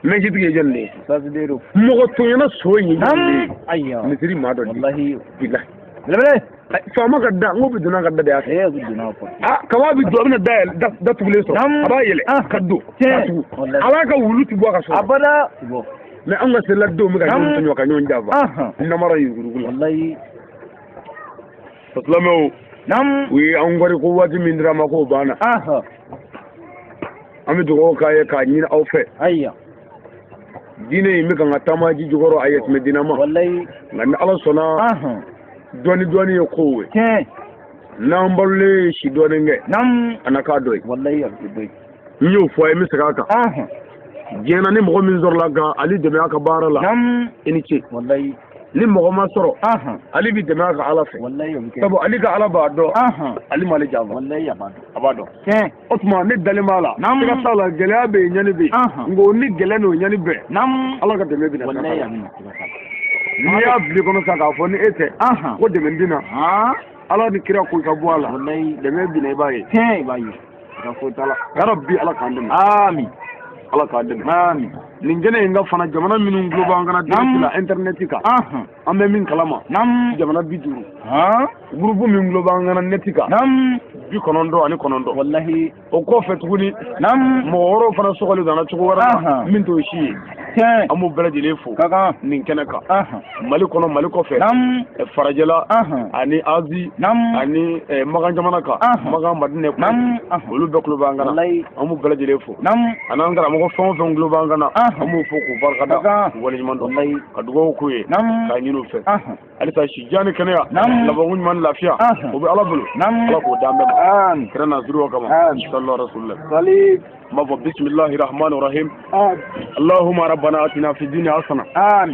B: mɛnsitigi ye jɔnni de ye mɔgɔ tonyana so ye jɔnni de ye misiri maa dɔ de faama ka da n ko bɛ donna ka da de y'a fɛ kaba bɛ don a bɛna da tugulen sɔrɔ a b'a yɛlɛ ka don ka tugu a b'a ka wulu ti bɔ a ka so mɛ an ka sela denw bɛ ka ɲɔgɔn tɔɲɔ ka ɲɔgɔn janfa namara yugurugu la o silamɛw u ye an kɔri ko waati min dira ma k'o banna an bɛ dugawu k'a ye k'a ɲini aw fɛ diinɛ in bɛ kan ka taama ji jukɔrɔ a yɛtɛmɛ diinɛ ma nka ni ala sɔnna dɔɔni ye kow ye n'an balolen si dɔɔni kɛ a na k'a dɔ ye n y'o fɔ a ye n bɛ segin a kan diɲɛ na ni mɔgɔ min sɔrɔla kan ale dɛmɛ a ka baara la i ni ce ni mɔgɔ ma sɔrɔ ale bɛ dɛmɛ a ka ala fɛ sabu ale ka ala b'a dɔn ale m'ale janfa a b'a dɔn o tuma ne dalen b'a la sira t'a la gɛlɛya bɛ yen ɲani bɛ yen nka ni gɛlɛya n'o ɲani bɛɛ ala ka dɛmɛ bɛ na n'i y'a bili kɔnɔ sa k'a fɔ ni e tɛ ko dɛmɛ dina ala ni kira ko i ka bɔ a la dɛmɛ bina i b'a ye ka foyi t'a la yarabi ala k'an dɛmɛ amin ala k'an dɛmɛ nin kɛnɛ in ka fana jamana minnu tulo b'an kana direct la internet kan an bɛ min kalama jamana 50 groupe min tulo b'an kana net kan 99 wallahi o kɔfɛ tuguni mɔgɔ wɛrɛw fana sɔgɔli dana cogo wɛrɛ la min t'o si ye an b'u bɛɛ lajɛlen fo nin kɛnɛ kan mali kɔnɔ mali kɔfɛ farajɛla ani azi ani magan jamana kan magan madinɛ olu bɛɛ tulo b'an kana an b'u bɛɛ lajɛlen fo an'an karamɔgɔ fɛn o fɛn tulo b'an kana an b'u fo k'u barikada k'u waleɲuman dɔn ka dugawu k'u ye k'a ɲini u fɛ halisa si diya ni kɛnɛya labanko ɲuman ni lafiya o bɛ ala bolo ala k'o d'an bɛɛ ma kira nasuru o kama sallallahu alaihi wa sallam بسم الله الرحمن الرحيم. اللهم ربنا آتنا في الدنيا حسنة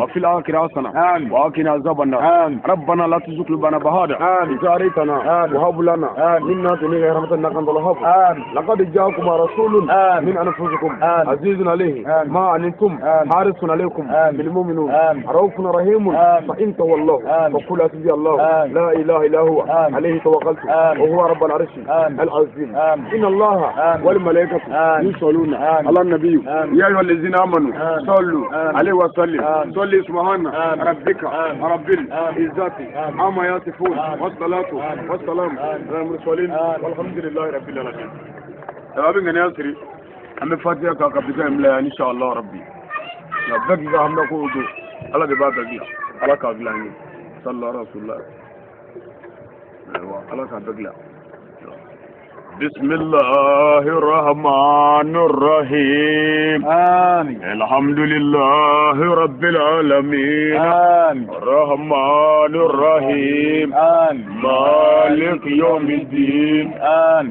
B: وفي الآخرة حسنة وقنا عذاب النار. ربنا لا تزغ قلوبنا بعد إذ هديتنا وهب لنا من لدنك رحمة إنك أنت الوهاب. لقد جاءكم رسول من أنفسكم عزيز عليه ما عنتم حارس عليكم بالمؤمنون رؤوف رحيم. فإن تولوا فقل حسبي الله لا إله إلا هو عليه توكلت وهو رب العرش العظيم. إن الله والملائكة يصلون على النبي يا أيها الذين آمنوا صلوا عليه وسلم. صلي سبحان ربك رب العزة عما يصفون والسلام على المرسلين والحمد لله رب العالمين. تمام يا ناصري أنا فاتحة كابتن ملا إن شاء الله ربي. لبك إذا هم نقول على دبابة دي على كابلاني صلى الله رسول الله على كابلا. بسم الله الرحمن الرحيم. الحمد لله رب العالمين. الرحمن الرحيم. مالك يوم الدين.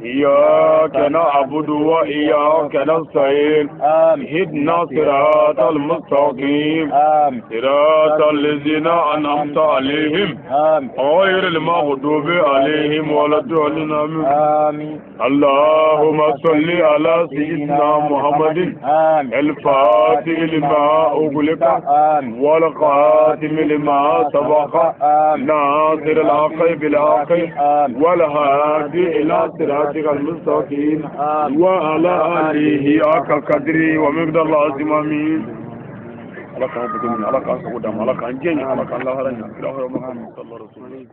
B: إياك نعبد وإياك نستعين. اهدنا صراط المستقيم صراط الذين أنعمت عليهم غير المغضوب عليهم ولا الضالين. آمين. اللهم صل على سيدنا محمد الفاتح لما أغلق والخاتم لما سبق ناصر الحق بالحق والهادي إلى صراطك المستقيم وعلى آله حق قدره ومقدار العظيم. آمين. على كان بكم على كان سودام على كان جن على كان الله رحمه الله صلى الله عليه وسلم.